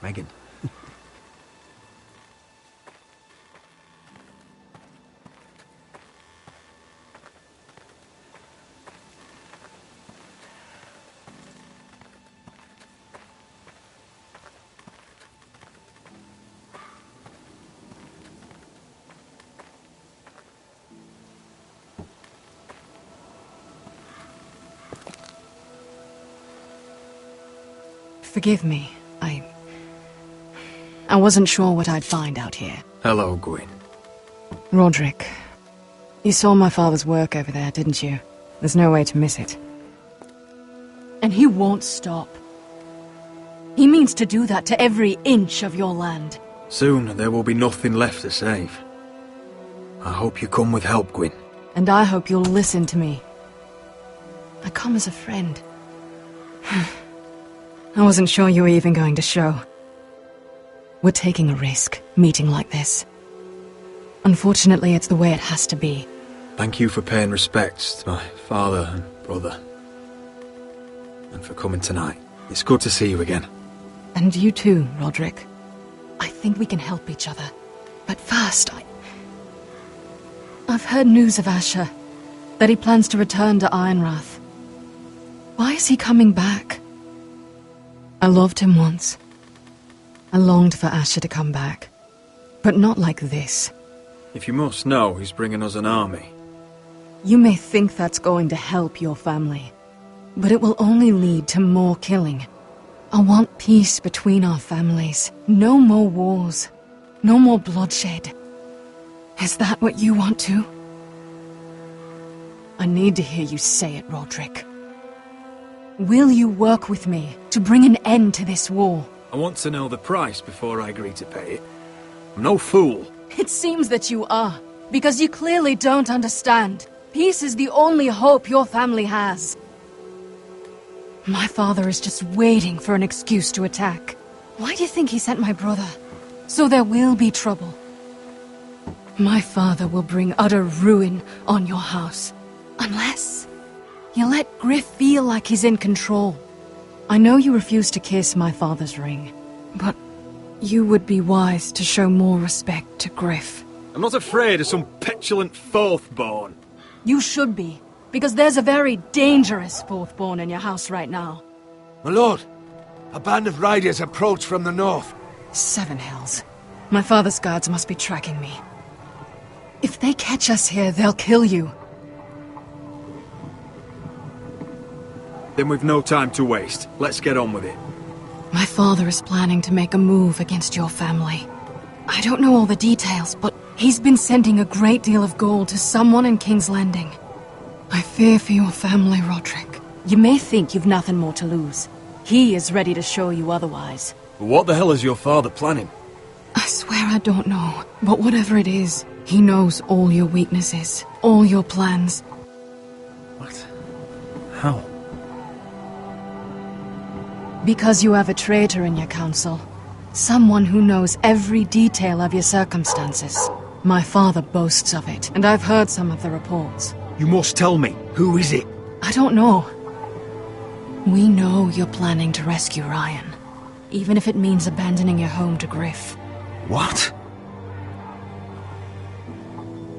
Megan. Forgive me. I wasn't sure what I'd find out here. Hello, Gwyn. Roderick, you saw my father's work over there, didn't you? There's no way to miss it. And he won't stop. He means to do that to every inch of your land. Soon there will be nothing left to save. I hope you come with help, Gwyn. And I hope you'll listen to me. I come as a friend. I wasn't sure you were even going to show. We're taking a risk, meeting like this. Unfortunately, it's the way it has to be. Thank you for paying respects to my father and brother. And for coming tonight. It's good to see you again. And you too, Roderick. I think we can help each other. But first, I've heard news of Asher. That he plans to return to Ironrath. Why is he coming back? I loved him once. I longed for Asher to come back. But not like this. If you must know, he's bringing us an army. You may think that's going to help your family. But it will only lead to more killing. I want peace between our families. No more wars. No more bloodshed. Is that what you want too? I need to hear you say it, Roderick. Will you work with me to bring an end to this war? I want to know the price before I agree to pay it. I'm no fool. It seems that you are, because you clearly don't understand. Peace is the only hope your family has. My father is just waiting for an excuse to attack. Why do you think he sent my brother? So there will be trouble. My father will bring utter ruin on your house. Unless you let Griff feel like he's in control. I know you refuse to kiss my father's ring, but you would be wise to show more respect to Griff. I'm not afraid of some petulant fourth-born. You should be, because there's a very dangerous fourth-born in your house right now. My lord, a band of riders approach from the north. 7 hells. My father's guards must be tracking me. If they catch us here, they'll kill you. Then we've no time to waste. Let's get on with it. My father is planning to make a move against your family. I don't know all the details, but he's been sending a great deal of gold to someone in King's Landing. I fear for your family, Roderick. You may think you've nothing more to lose. He is ready to show you otherwise. What the hell is your father planning? I swear I don't know, but whatever it is, he knows all your weaknesses, all your plans. What? How? Because you have a traitor in your council. Someone who knows every detail of your circumstances. My father boasts of it, and I've heard some of the reports. You must tell me. Who is it? I don't know. We know you're planning to rescue Ryan. Even if it means abandoning your home to Griff. What?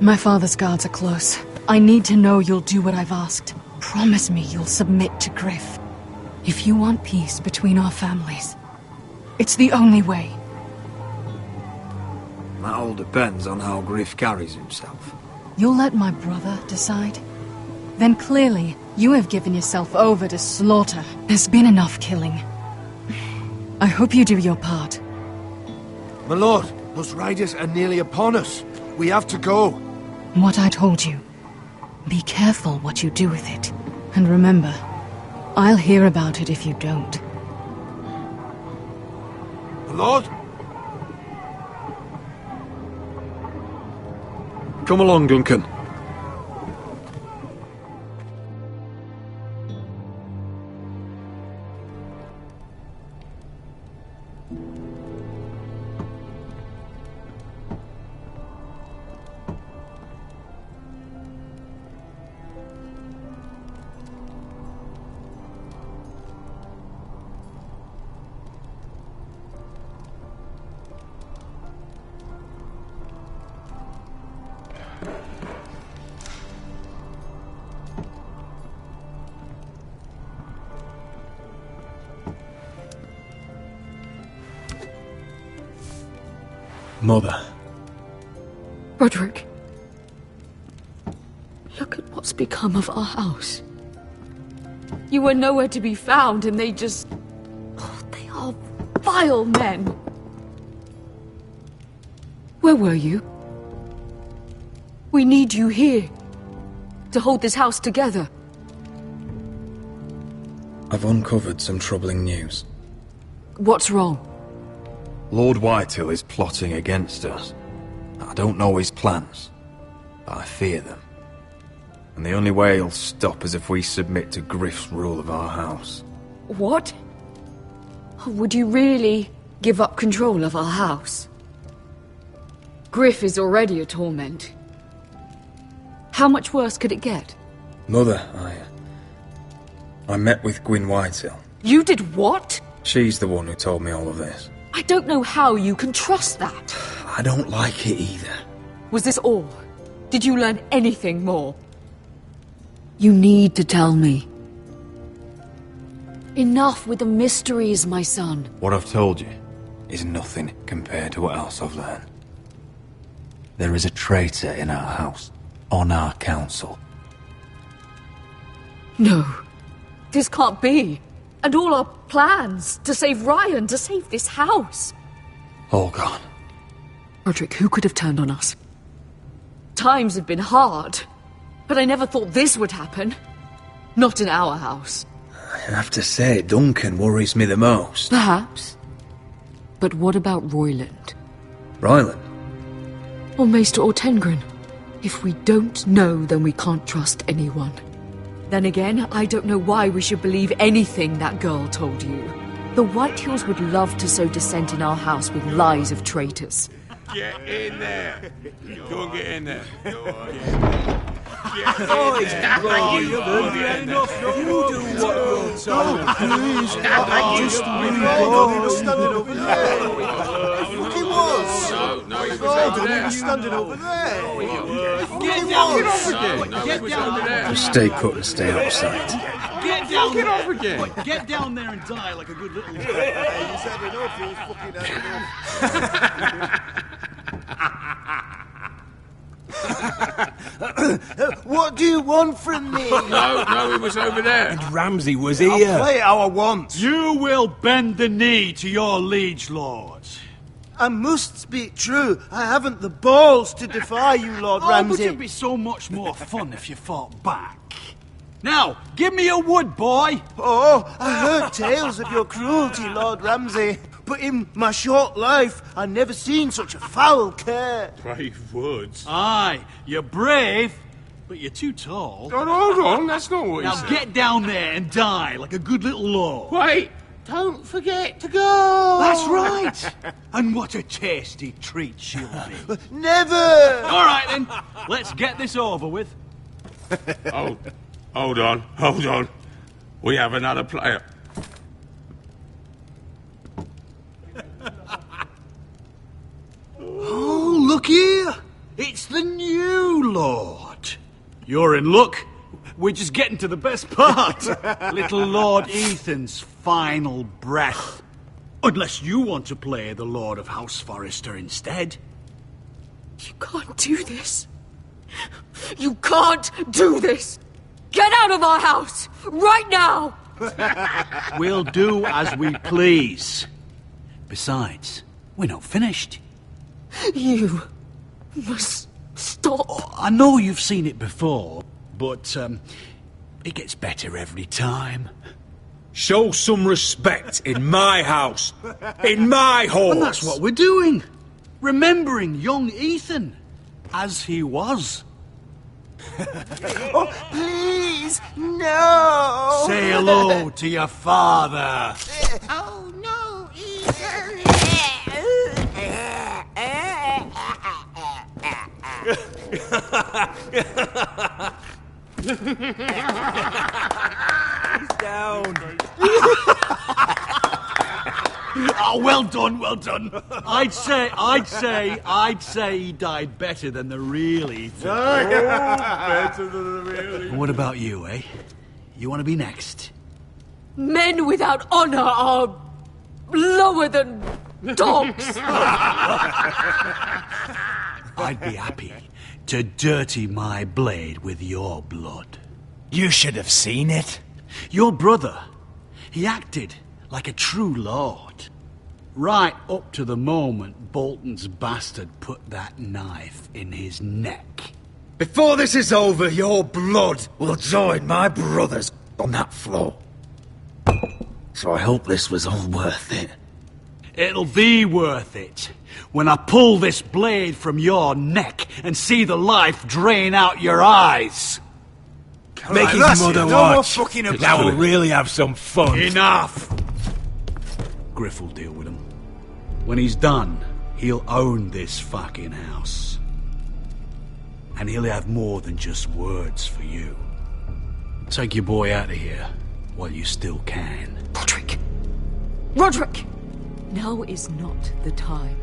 My father's guards are close. I need to know you'll do what I've asked. Promise me you'll submit to Griff. If you want peace between our families, it's the only way. That all depends on how Griff carries himself. You'll let my brother decide? Then clearly, you have given yourself over to slaughter. There's been enough killing. I hope you do your part. My lord, those riders are nearly upon us. We have to go. What I told you. Be careful what you do with it. And remember, I'll hear about it if you don't. My lord? Come along, Duncan. Mother. Roderick. Look at what's become of our house. You were nowhere to be found, and they just... Oh, they are vile men. Where were you? We need you here. To hold this house together. I've uncovered some troubling news. What's wrong? Lord Whitehill is plotting against us. I don't know his plans, but I fear them. And the only way he'll stop is if we submit to Griff's rule of our house. What? Would you really give up control of our house? Griff is already a torment. How much worse could it get? Mother, I met with Gwyn Whitehill. You did what? She's the one who told me all of this. I don't know how you can trust that. I don't like it either. Was this all? Did you learn anything more? You need to tell me. Enough with the mysteries, my son. What I've told you is nothing compared to what else I've learned. There is a traitor in our house, on our council. No. This can't be. And all our plans to save Ryan, to save this house. All gone. Roderick, who could have turned on us? Times have been hard, but I never thought this would happen. Not in our house. I have to say, Duncan worries me the most. Perhaps. But what about Royland? Royland? Or Maester or Tengrin? If we don't know, then we can't trust anyone. Then again, I don't know why we should believe anything that girl told you. The Whitehills would love to sow dissent in our house with lies of traitors. Get in there. Go and get in there. Just stay put and stay out of sight. Get down there. Off again. Get down there and die like a good little... You said enough, he was fucking What do you want from me? No, it was over there. And Ramsay was here. I'll play how I want. You will bend the knee to your liege lord. I must speak true. I haven't the balls to defy you, Lord Ramsay. But it'd be so much more fun if you fought back. Now, give me a wood, boy! Oh, I heard tales of your cruelty, Lord Ramsay. But in my short life, I've never seen such a foul care. Brave words. Aye, you're brave, but you're too tall. Oh, hold on, that's not what he said. Now get down there and die like a good little lord. Wait, don't forget to go. That's right. And what a tasty treat she'll be. Never! All right, then. Let's get this over with. Hold on. We have another player. Oh, look here. It's the new lord. You're in luck. We're just getting to the best part. Little Lord Ethan's final breath. Unless you want to play the Lord of House Forrester instead. You can't do this. You can't do this. Get out of our house! Right now! We'll do as we please. Besides, we're not finished. You must stop. Oh, I know you've seen it before, but it gets better every time. Show some respect in my house. In my hall. And that's what we're doing. Remembering young Ethan. As he was. Oh, please, no! Say hello to your father. Oh, no, Ethan! He's down. Oh, well done. I'd say he died better than the real Ethan. Better than the real. What about you, eh? You want to be next? Men without honor are lower than Dogs! I'd be happy to dirty my blade with your blood. You should have seen it. Your brother, he acted like a true lord. Right up to the moment Bolton's bastard put that knife in his neck. Before this is over, your blood will join my brother's on that floor. So I hope this was all worth it. It'll be worth it when I pull this blade from your neck and see the life drain out your eyes. Make his mother watch. Now we'll really have some fun. Enough! Griff will deal with him. When he's done, he'll own this fucking house. And he'll have more than just words for you. Take your boy out of here while you still can. Roderick! Roderick! Now is not the time.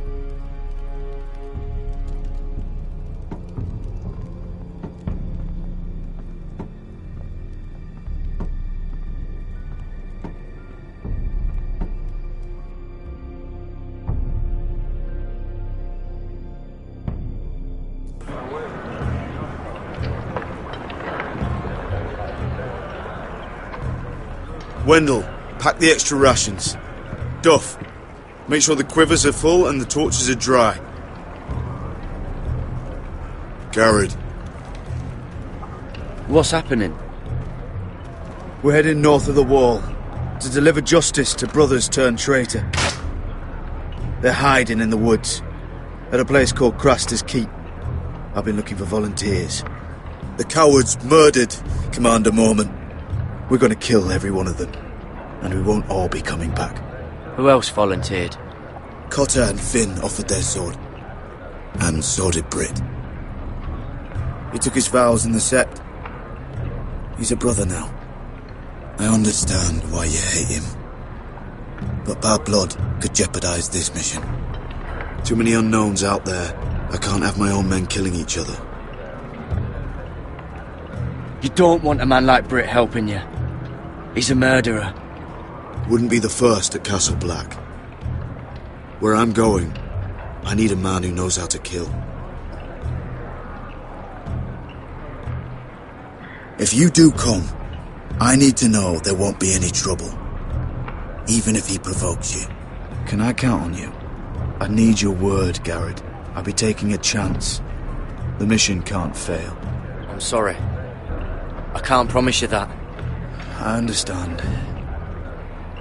Wendell, pack the extra rations. Duff, make sure the quivers are full and the torches are dry. Garrett. What's happening? We're heading north of the wall to deliver justice to brothers turned traitor. They're hiding in the woods at a place called Craster's Keep. I've been looking for volunteers. The cowards murdered Commander Mormon. We're going to kill every one of them, and we won't all be coming back. Who else volunteered? Cotter and Finn offered their sword, and so did Britt. He took his vows in the Sept. He's a brother now. I understand why you hate him, but bad blood could jeopardize this mission. Too many unknowns out there. I can't have my own men killing each other. You don't want a man like Britt helping you. He's a murderer. Wouldn't be the first at Castle Black. Where I'm going, I need a man who knows how to kill. If you do come, I need to know there won't be any trouble. Even if he provokes you. Can I count on you? I need your word, Garrett. I'll be taking a chance. The mission can't fail. I'm sorry. I can't promise you that. I understand.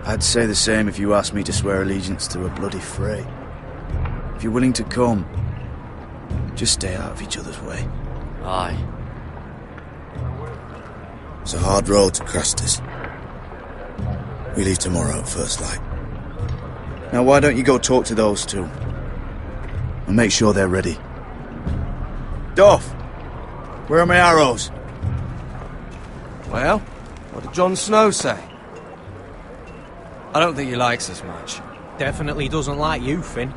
I'd say the same if you asked me to swear allegiance to a bloody fray. If you're willing to come, just stay out of each other's way. Aye. It's a hard road to Craster's. We leave tomorrow at first light. Now why don't you go talk to those two? And make sure they're ready. Duff! Where are my arrows? Well, what did Jon Snow say? I don't think he likes us much. Definitely doesn't like you, Finn.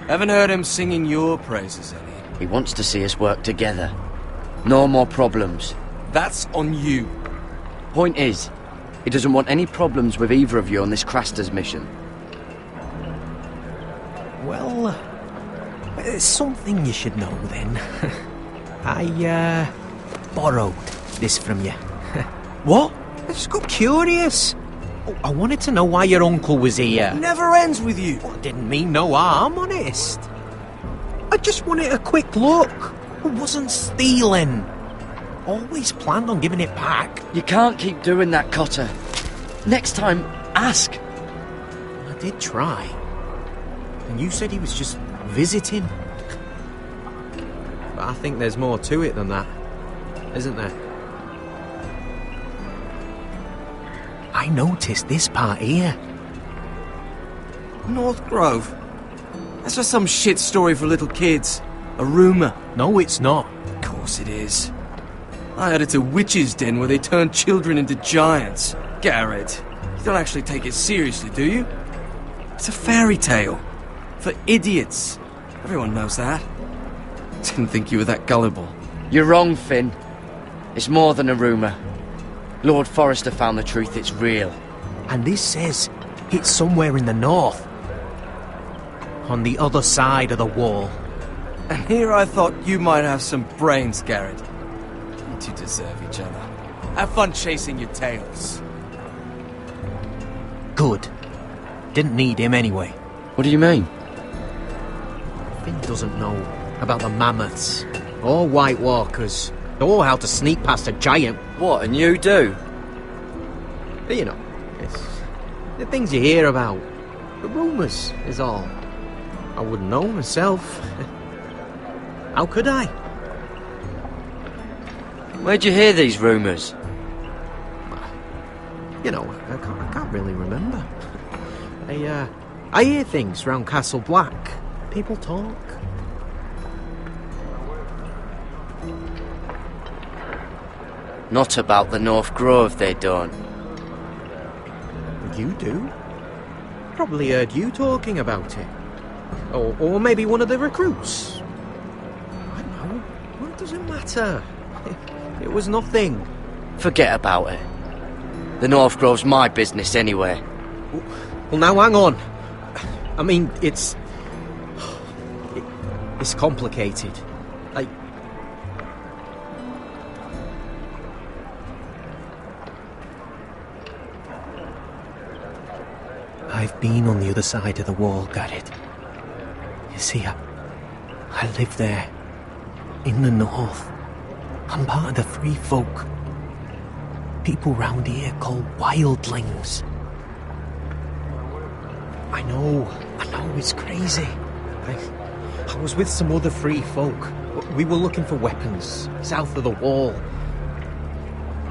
Haven't heard him singing your praises any. He wants to see us work together. No more problems. That's on you. Point is, he doesn't want any problems with either of you on this Craster's mission. Well, it's something you should know then. I borrowed this from you. What? I just got curious. I wanted to know why your uncle was here. Never ends with you. I didn't mean no harm, honest. I just wanted a quick look. I wasn't stealing. Always planned on giving it back. You can't keep doing that, Cotter. Next time, ask. I did try. And you said he was just visiting. But I think there's more to it than that, isn't there? I noticed this part here. North Grove? That's just some shit story for little kids. A rumour. No, it's not. Of course it is. I heard it's a witch's den where they turn children into giants. Garrett, you don't actually take it seriously, do you? It's a fairy tale. For idiots. Everyone knows that. Didn't think you were that gullible. You're wrong, Finn. It's more than a rumour. Lord Forrester found the truth, it's real. And this says it's somewhere in the north. on the other side of the wall. And here I thought you might have some brains, Garrett. You two deserve each other. Have fun chasing your tails. Good. Didn't need him anyway. What do you mean? Finn doesn't know about the mammoths, or White Walkers, or how to sneak past a giant. What, and you do? But you know, it's the things you hear about. The rumours is all. I wouldn't know myself. How could I? Where'd you hear these rumours? You know, I can't really remember. I hear things round Castle Black. People talk. Not about the North Grove, they don't. You do? Probably heard you talking about it. Or maybe one of the recruits. I don't know. What does it matter? It was nothing. Forget about it. The North Grove's my business anyway. Well, now hang on. I mean, it's complicated. I've been on the other side of the wall, Garrett. You see, I live there, in the north. I'm part of the free folk. People round here called wildlings. I know, it's crazy. I was with some other free folk. We were looking for weapons, south of the wall.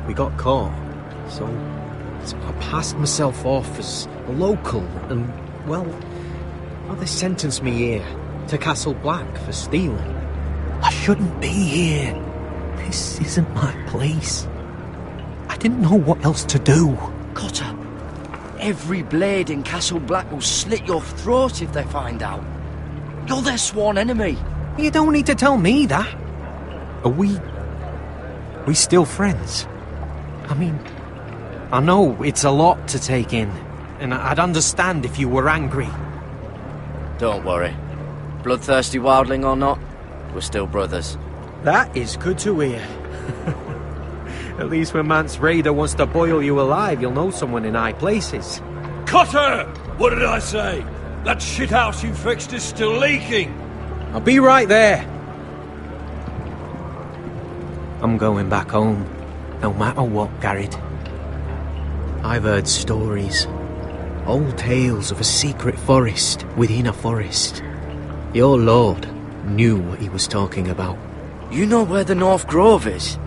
We got caught, so I passed myself off as a local, and, well, they sentenced me here, to Castle Black, for stealing. I shouldn't be here. This isn't my place. I didn't know what else to do. Cotter, every blade in Castle Black will slit your throat if they find out. You're their sworn enemy. You don't need to tell me that. Are we still friends? I mean, I know it's a lot to take in, and I'd understand if you were angry. Don't worry. Bloodthirsty wildling or not, we're still brothers. That is good to hear. At least when Mance Raider wants to boil you alive, you'll know someone in high places. Cotter! What did I say? That shithouse you fixed is still leaking! I'll be right there. I'm going back home, no matter what, Garrett. I've heard stories. Old tales of a secret forest within a forest. Your lord knew what he was talking about. You know where the North Grove is?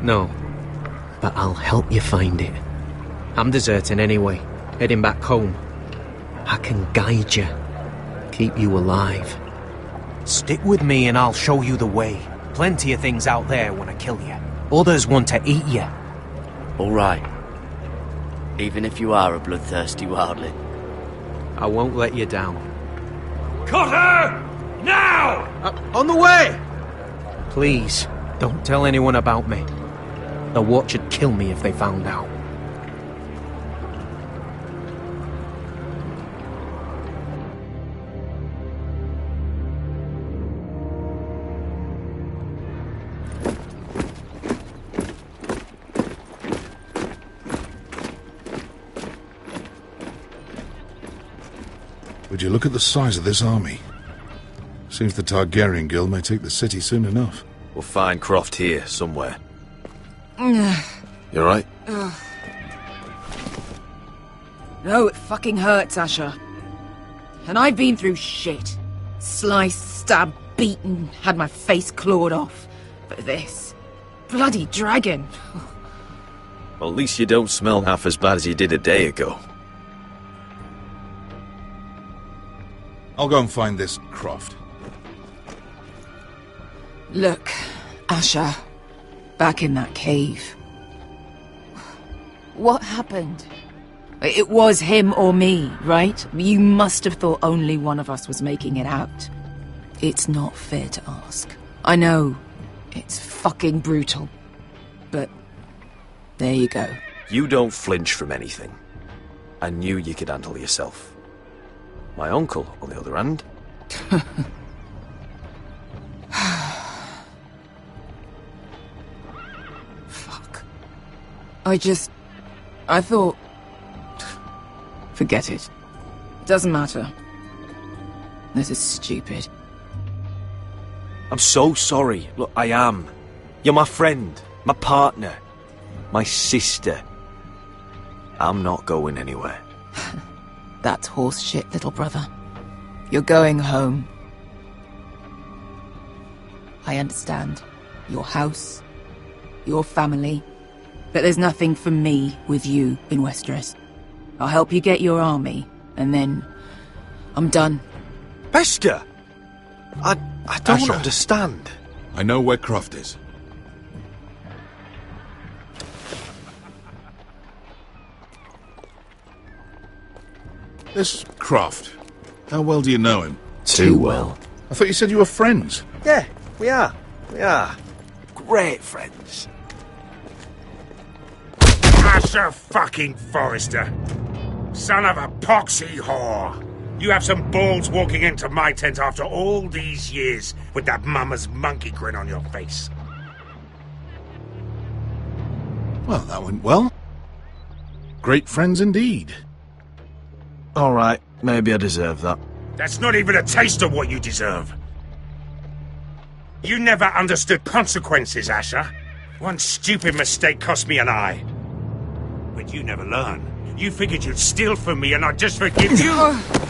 No, but I'll help you find it. I'm deserting anyway, heading back home. I can guide you, keep you alive. Stick with me and I'll show you the way. Plenty of things out there want to kill you. Others want to eat you. All right. Even if you are a bloodthirsty wildling. I won't let you down. Cotter! Now! On the way! Please, don't tell anyone about me. The Watch would kill me if they found out. Would you look at the size of this army? Seems the Targaryen Guild may take the city soon enough. We'll find Croft here, somewhere. You alright? No, it fucking hurts, Asher. And I've been through shit. Sliced, stabbed, beaten, had my face clawed off. But this... bloody dragon. Well, at least you don't smell half as bad as you did a day ago. I'll go and find this Croft. Look, Asher. Back in that cave. What happened? It was him or me, right? You must have thought only one of us was making it out. It's not fair to ask. I know. It's fucking brutal. But... there you go. You don't flinch from anything. I knew you could handle yourself. My uncle, on the other hand, Fuck. I thought... Forget it. Doesn't matter. This is stupid. I'm so sorry. Look, I am. You're my friend, my partner, my sister. I'm not going anywhere. That's horse shit, little brother. You're going home. I understand. Your house, your family. But there's nothing for me with you in Westeros. I'll help you get your army, and then I'm done. Beskha! I don't Asher. understand. I know where Croft is. This Croft, how well do you know him? Too well. I thought you said you were friends. Yeah, we are. We are. Great friends. Asher fucking Forrester. Son of a poxy whore. You have some balls walking into my tent after all these years with that mama's monkey grin on your face. Well, that went well. Great friends indeed. Alright, maybe I deserve that. That's not even a taste of what you deserve. You never understood consequences, Asher. One stupid mistake cost me an eye. But you never learn. You figured you'd steal from me and I'd just forgive you?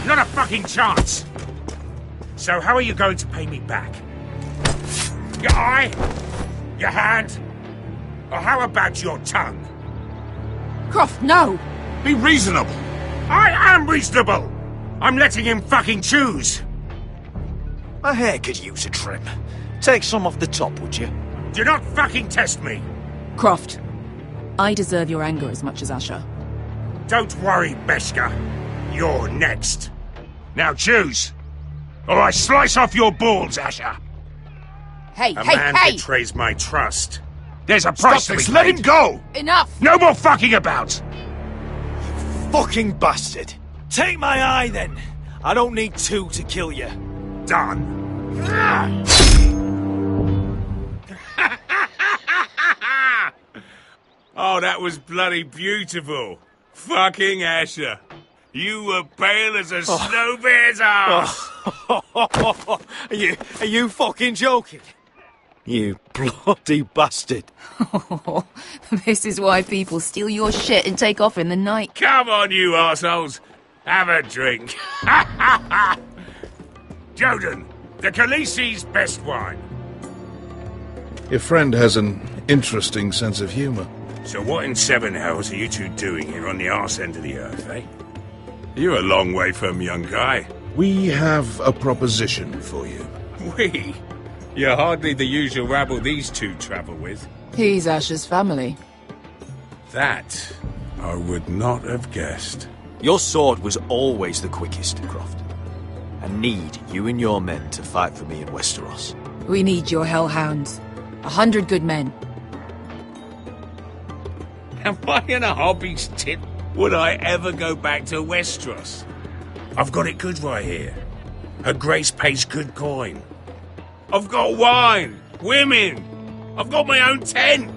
Not a fucking chance! So how are you going to pay me back? Your eye? Your hand? Or how about your tongue? Croft, no! Be reasonable! I am reasonable! I'm letting him fucking choose! My hair could use a trim. Take some off the top, would you? Do not fucking test me! Croft, I deserve your anger as much as Asher. Don't worry, Beskha. You're next. Now choose, or I slice off your balls, Asher. Hey, A man betrays my trust. There's a price to be paid. Let him go! Enough! No more fucking about! Fucking bastard! Take my eye, then! I don't need two to kill you. Done. Oh, that was bloody beautiful. Fucking Asher. You were pale as a snow bear's ass. Are you fucking joking? You bloody bastard. This is why people steal your shit and take off in the night. Come on, you arseholes. Have a drink. Joden, the Khaleesi's best wine. Your friend has an interesting sense of humour. So what in seven hells are you two doing here on the arse end of the earth, eh? You're a long way from, young guy. We have a proposition for you. We? You're hardly the usual rabble these two travel with. He's Asher's family. That I would not have guessed. Your sword was always the quickest, Croft. I need you and your men to fight for me in Westeros. We need your hellhounds. 100 good men. Am I in a hobby's tip? Would I ever go back to Westeros? I've got it good right here. Her Grace pays good coin. I've got wine, women. I've got my own tent.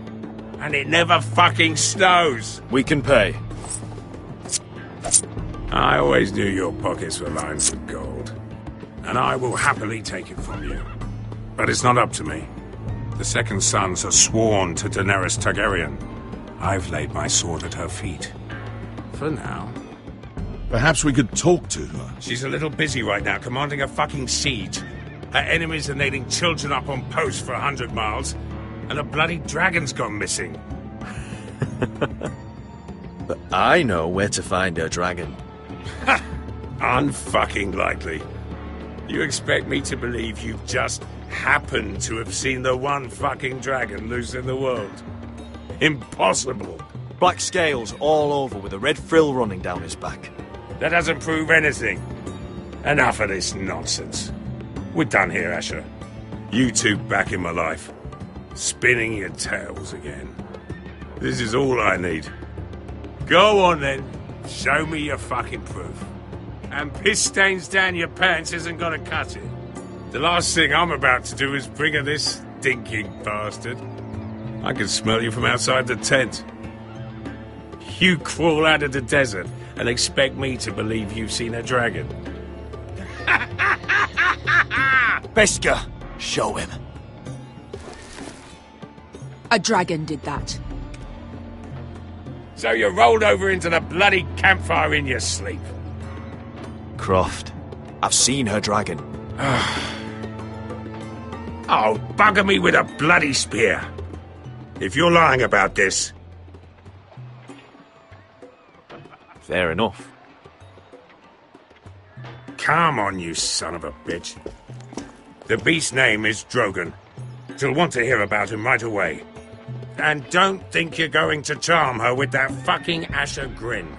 And it never fucking snows. We can pay. I always knew your pockets were lined with gold. And I will happily take it from you. But it's not up to me. The second sons are sworn to Daenerys Targaryen. I've laid my sword at her feet. For now. Perhaps we could talk to her. She's a little busy right now, commanding a fucking siege. Her enemies are nailing children up on posts for 100 miles, and a bloody dragon's gone missing. But I know where to find her dragon. Unfucking likely. You expect me to believe you've just happened to have seen the one fucking dragon loose in the world? Impossible. Black scales all over with a red frill running down his back. That doesn't prove anything. Enough of this nonsense. We're done here, Asher. You two back in my life. Spinning your tales again. This is all I need. Go on then. Show me your fucking proof. And piss stains down your pants isn't gonna cut it. The last thing I'm about to do is bring her this stinking bastard. I can smell you from outside the tent. You crawl out of the desert and expect me to believe you've seen a dragon. Beskar, show him. A dragon did that. So you rolled over into the bloody campfire in your sleep. Croft, I've seen her dragon. Oh, bugger me with a bloody spear. If you're lying about this... Fair enough. Come on, you son of a bitch. The beast's name is Drogon. She'll want to hear about him right away. And don't think you're going to charm her with that fucking Asher grin.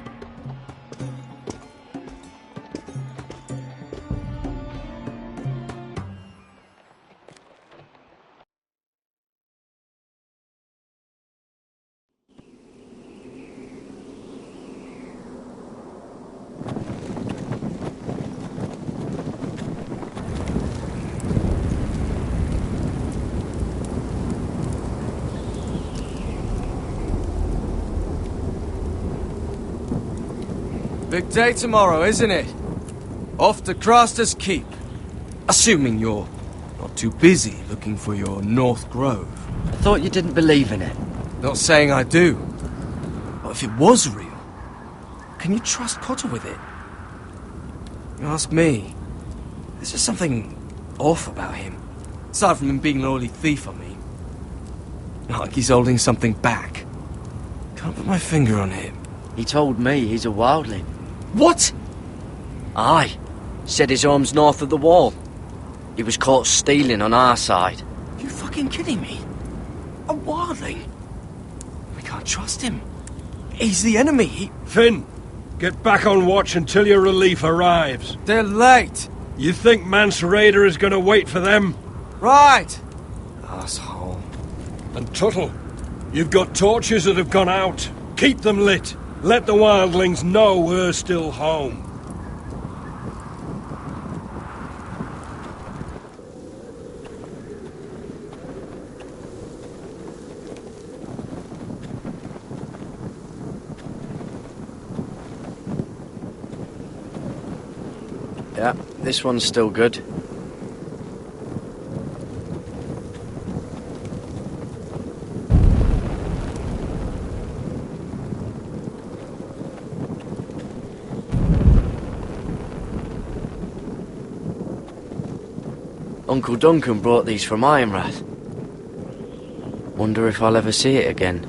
Big day tomorrow, isn't it? Off to Craster's Keep. Assuming you're not too busy looking for your North Grove. I thought you didn't believe in it. Not saying I do. But if it was real, can you trust Cotter with it? You ask me. There's just something off about him. Aside from him being an oily thief, I mean. Like he's holding something back. Can't put my finger on it. He told me he's a wildling. What? Aye. Said his home's north of the wall. He was caught stealing on our side. You fucking kidding me? A wildling? We can't trust him. He's the enemy. Finn, get back on watch until your relief arrives. They're late. You think Mance Rayder is going to wait for them? Right. Asshole. And Tuttle, you've got torches that have gone out. Keep them lit. Let the wildlings know we're still home. Yeah, this one's still good. Uncle Duncan brought these from Ironrath. Wonder if I'll ever see it again.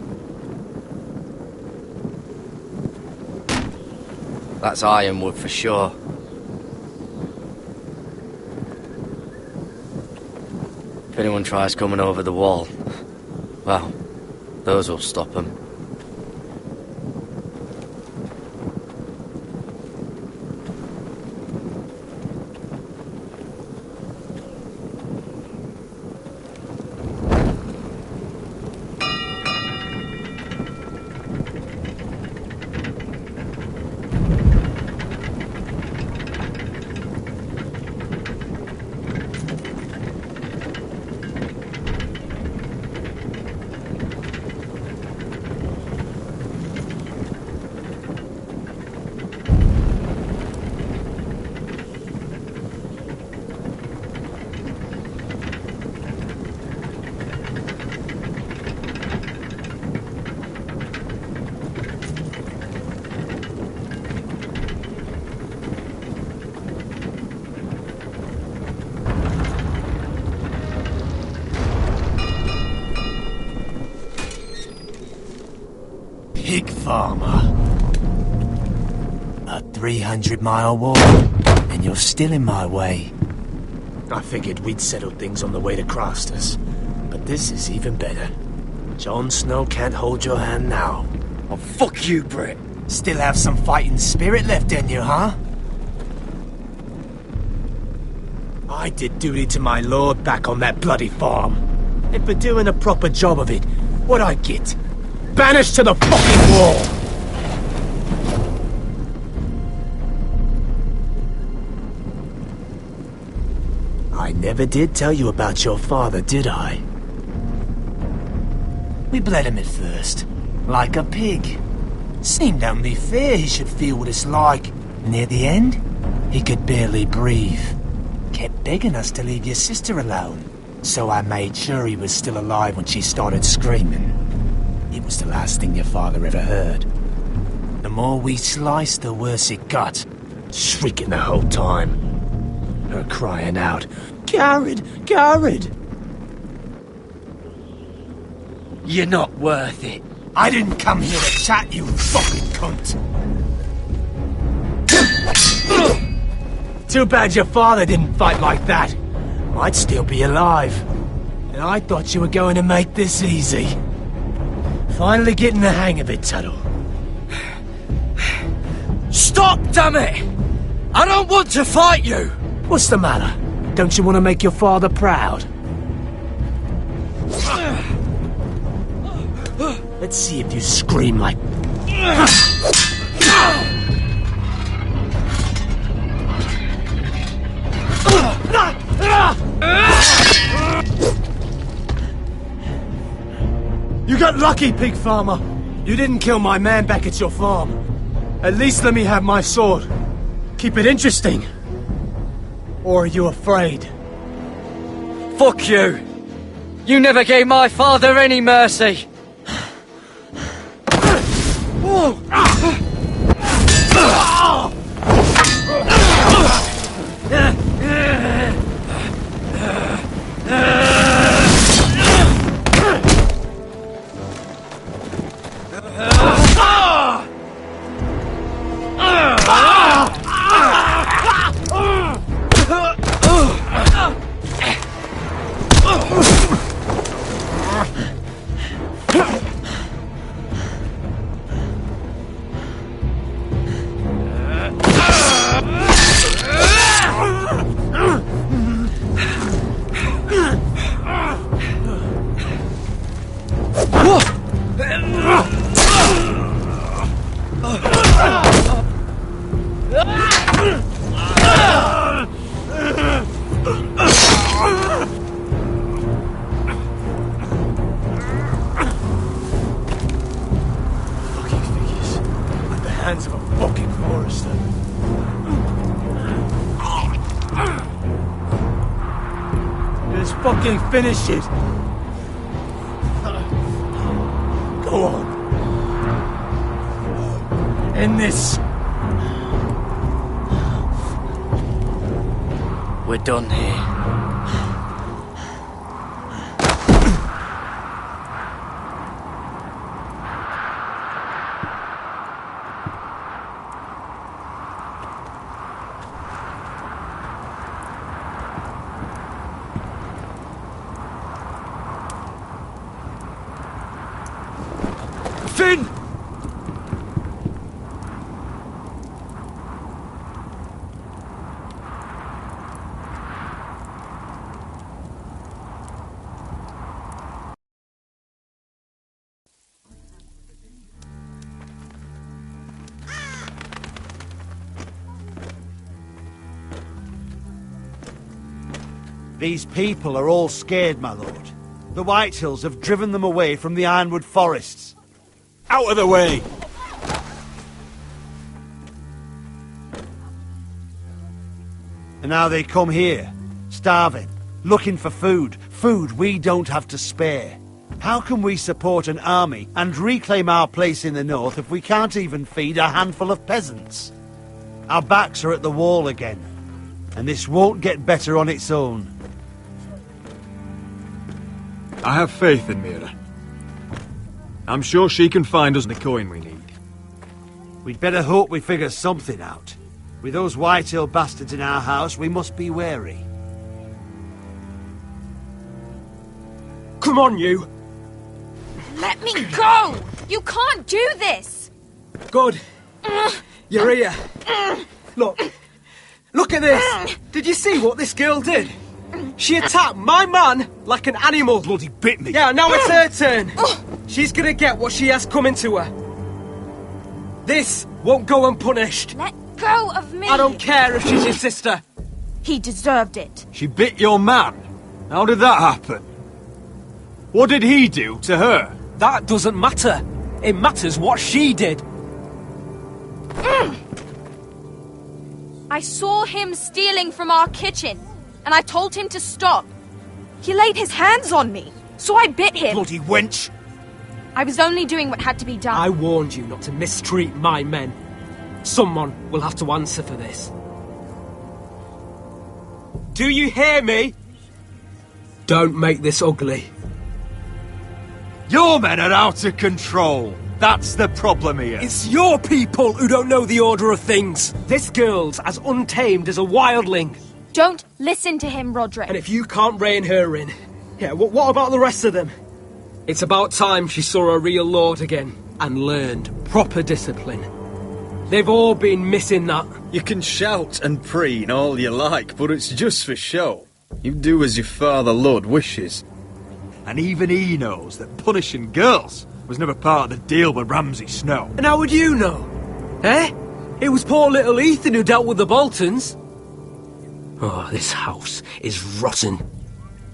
That's ironwood for sure. If anyone tries coming over the wall, well, those will stop them. Pig farmer. A 300-mile walk, and you're still in my way. I figured we'd settled things on the way to Craster's, but this is even better. Jon Snow can't hold your hand now. Oh, fuck you, Britt. Still have some fighting spirit left in you, huh? I did duty to my lord back on that bloody farm. And for doing a proper job of it, what'd I get? Banished to the fucking wall! I never did tell you about your father, did I? We bled him at first, like a pig. Seemed only fair he should feel what it's like. Near the end, he could barely breathe. Kept begging us to leave your sister alone, so I made sure he was still alive when she started screaming. It was the last thing your father ever heard. The more we sliced, the worse it got. Shrieking the whole time. Her crying out, "Garrett! Garrett!" You're not worth it. I didn't come here to chat, you fucking cunt. Too bad your father didn't fight like that. I'd still be alive. And I thought you were going to make this easy. Finally getting the hang of it, Tuttle. Stop, damn it! I don't want to fight you! What's the matter? Don't you want to make your father proud? Let's see if you scream like... You got lucky, pig farmer. You didn't kill my man back at your farm. At least let me have my sword. Keep it interesting. Or are you afraid? Fuck you! You never gave my father any mercy! Hands of a fucking forester. Just fucking finish it. Go on. End this. We're done here. Finn! These people are all scared, my lord. The Whitehills have driven them away from the Ironwood forests. Out of the way! And now they come here, starving, looking for food. Food we don't have to spare. How can we support an army and reclaim our place in the north if we can't even feed a handful of peasants? Our backs are at the wall again, and this won't get better on its own. I have faith in Mira. I'm sure she can find us the coin we need. We'd better hope we figure something out. With those Whitehill bastards in our house, we must be wary. Come on, you! Let me go! You can't do this! Good. You're here. Look. Look at this! Did you see what this girl did? She attacked my man like an animal. Bloody bit me. Yeah, now it's her turn. She's gonna get what she has coming to her. This won't go unpunished. Let go of me! I don't care if she's your sister. He deserved it. She bit your man? How did that happen? What did he do to her? That doesn't matter. It matters what she did. I saw him stealing from our kitchen, and I told him to stop. He laid his hands on me, so I bit him. Bloody wench! I was only doing what had to be done. I warned you not to mistreat my men. Someone will have to answer for this. Do you hear me? Don't make this ugly. Your men are out of control. That's the problem here. It's your people who don't know the order of things. This girl's as untamed as a wildling. Don't listen to him, Roderick. And if you can't rein her in, yeah, what about the rest of them? It's about time she saw a real lord again and learned proper discipline. They've all been missing that. You can shout and preen all you like, but it's just for show. You do as your father Lord wishes. And even he knows that punishing girls was never part of the deal with Ramsay Snow. And how would you know? Eh? It was poor little Ethan who dealt with the Boltons. Oh, this house is rotten.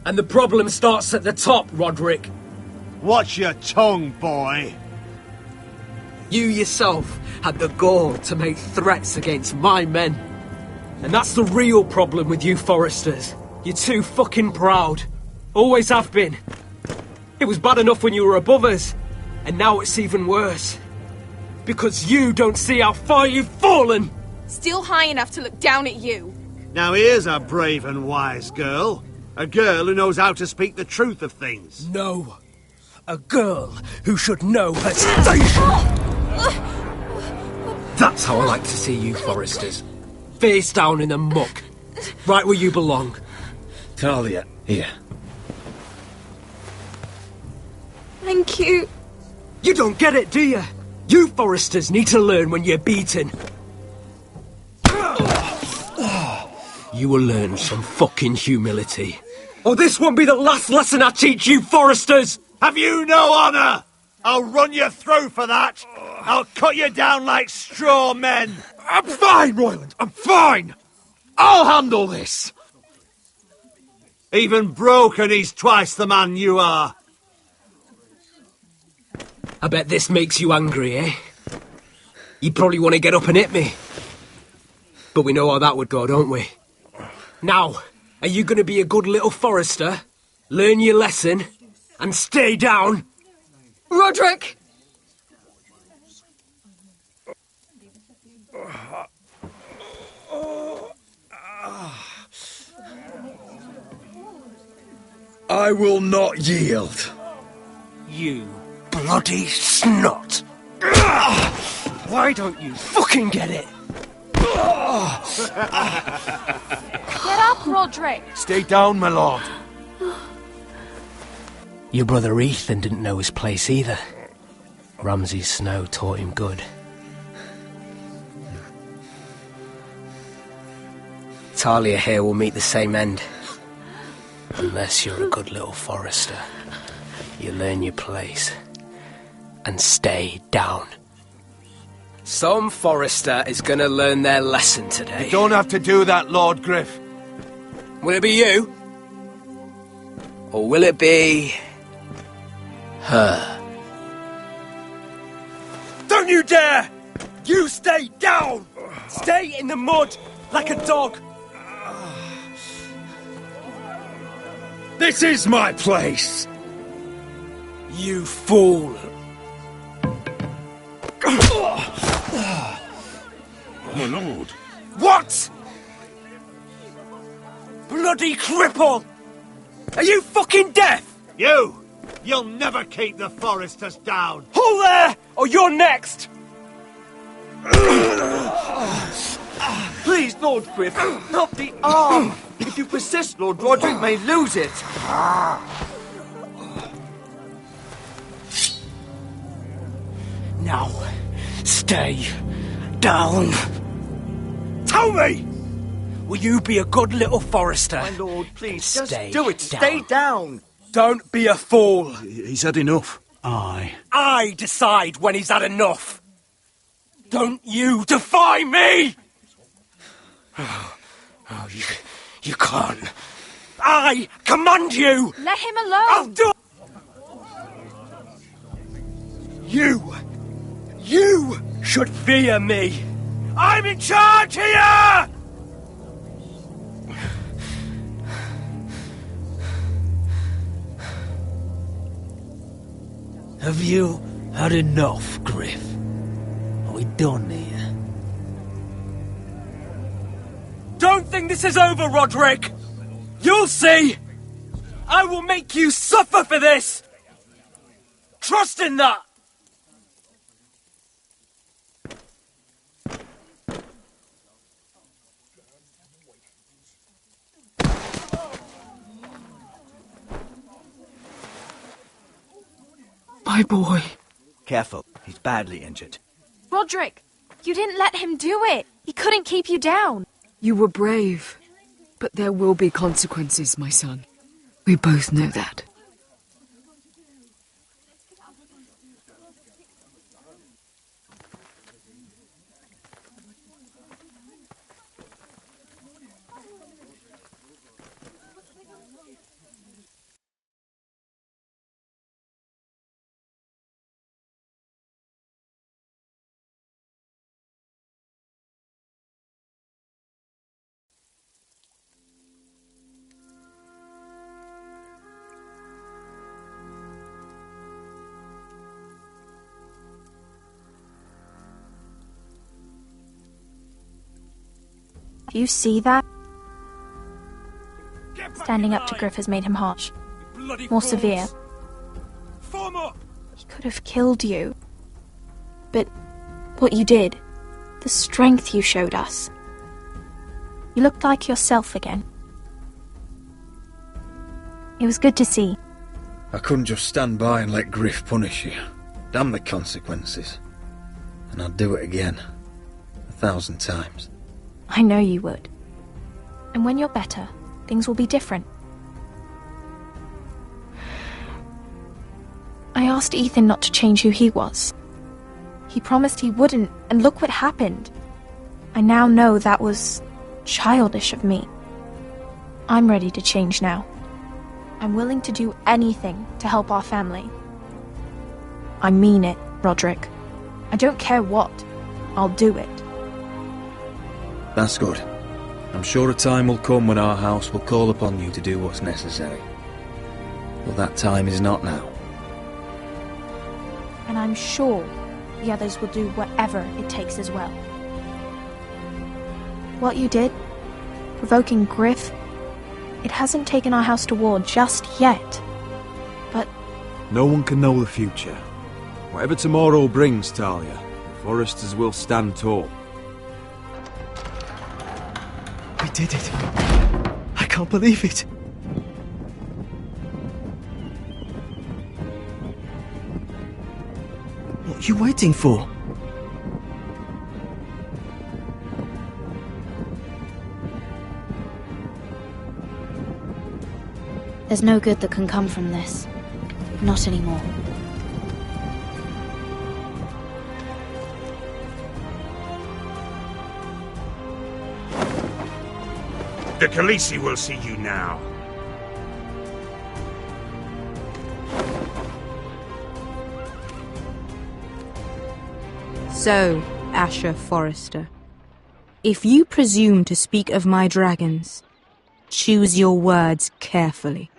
And the problem starts at the top, Roderick. Watch your tongue, boy. You yourself had the gall to make threats against my men. And that's the real problem with you Foresters. You're too fucking proud. Always have been. It was bad enough when you were above us. And now it's even worse. Because you don't see how far you've fallen! Still high enough to look down at you. Now here's a brave and wise girl. A girl who knows how to speak the truth of things. No. A girl who should know her station! That's how I like to see you, Foresters. Face down in the muck. Right where you belong. Talia, here. Thank you. You don't get it, do you? You Foresters need to learn when you're beaten. You will learn some fucking humility. Or this won't be the last lesson I teach you, Foresters! Have you no honour? I'll run you through for that. I'll cut you down like straw men. I'm fine, Royland. I'm fine. I'll handle this. Even broken, he's twice the man you are. I bet this makes you angry, eh? You probably want to get up and hit me. But we know how that would go, don't we? Now, are you going to be a good little Forester, learn your lesson, and stay down? Roderick! I will not yield. You bloody snot! Why don't you fucking get it? Get up, Roderick! Stay down, my lord. Your brother Ethan didn't know his place either. Ramsay Snow taught him good. Talia here will meet the same end. Unless you're a good little Forester. You learn your place. And stay down. Some Forester is gonna learn their lesson today. You don't have to do that, Lord Griff. Will it be you? Or will it be... her? Don't you dare! You stay down! Stay in the mud, like a dog! This is my place! You fool! My lord. What?! Bloody cripple! Are you fucking deaf?! You'll never keep the Foresters down! Hold there, or you're next! Please, Lord Griff, not the arm! If you persist, Lord Roderick may lose it. Now, stay down. Tell me! Will you be a good little Forester? My lord, please, just Stay do it. down. Stay down. Don't be a fool. He's had enough. Aye. I decide when he's had enough. Don't you defy me! Oh, you can't. I command you! Let him alone! I'll do it! You should fear me! I'm in charge here! Have you had enough, Griff? Are we done here? Don't think this is over, Roderick! You'll see! I will make you suffer for this! Trust in that! My boy. Careful, he's badly injured. Roderick, you didn't let him do it. He couldn't keep you down. You were brave, but there will be consequences, my son. We both know that. Do you see that? Standing up to Griff has made him harsh. More severe. He could have killed you. But what you did, the strength you showed us. You looked like yourself again. It was good to see. I couldn't just stand by and let Griff punish you. Damn the consequences. And I'd do it again. 1,000 times. I know you would. And when you're better, things will be different. I asked Ethan not to change who he was. He promised he wouldn't, and look what happened. I now know that was childish of me. I'm ready to change now. I'm willing to do anything to help our family. I mean it, Roderick. I don't care what. I'll do it. That's good. I'm sure a time will come when our house will call upon you to do what's necessary. But that time is not now. And I'm sure the others will do whatever it takes as well. What you did, provoking Griff, it hasn't taken our house to war just yet. But no one can know the future. Whatever tomorrow brings, Talia, the Foresters will stand tall. We did it. I can't believe it. What are you waiting for? There's no good that can come from this. Not anymore. The Khaleesi will see you now. So, Asher Forrester, if you presume to speak of my dragons, choose your words carefully.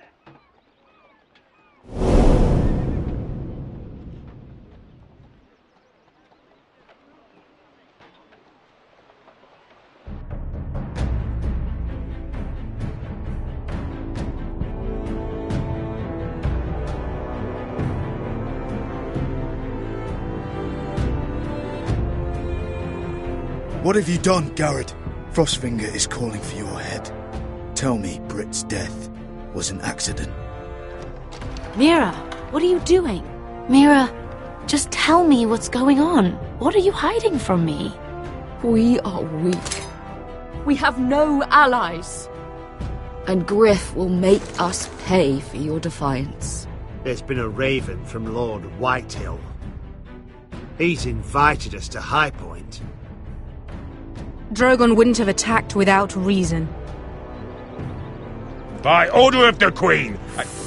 What have you done, Garrett? Frostfinger is calling for your head. Tell me Britt's death was an accident. Mira, what are you doing? Mira, just tell me what's going on. What are you hiding from me? We are weak. We have no allies. And Griff will make us pay for your defiance. There's been a raven from Lord Whitehill. He's invited us to High Point. Drogon wouldn't have attacked without reason. By order of the Queen.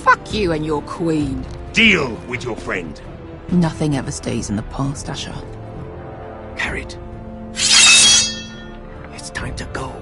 Fuck you and your queen. Deal with your friend. Nothing ever stays in the past, Asher. Carried. It's time to go.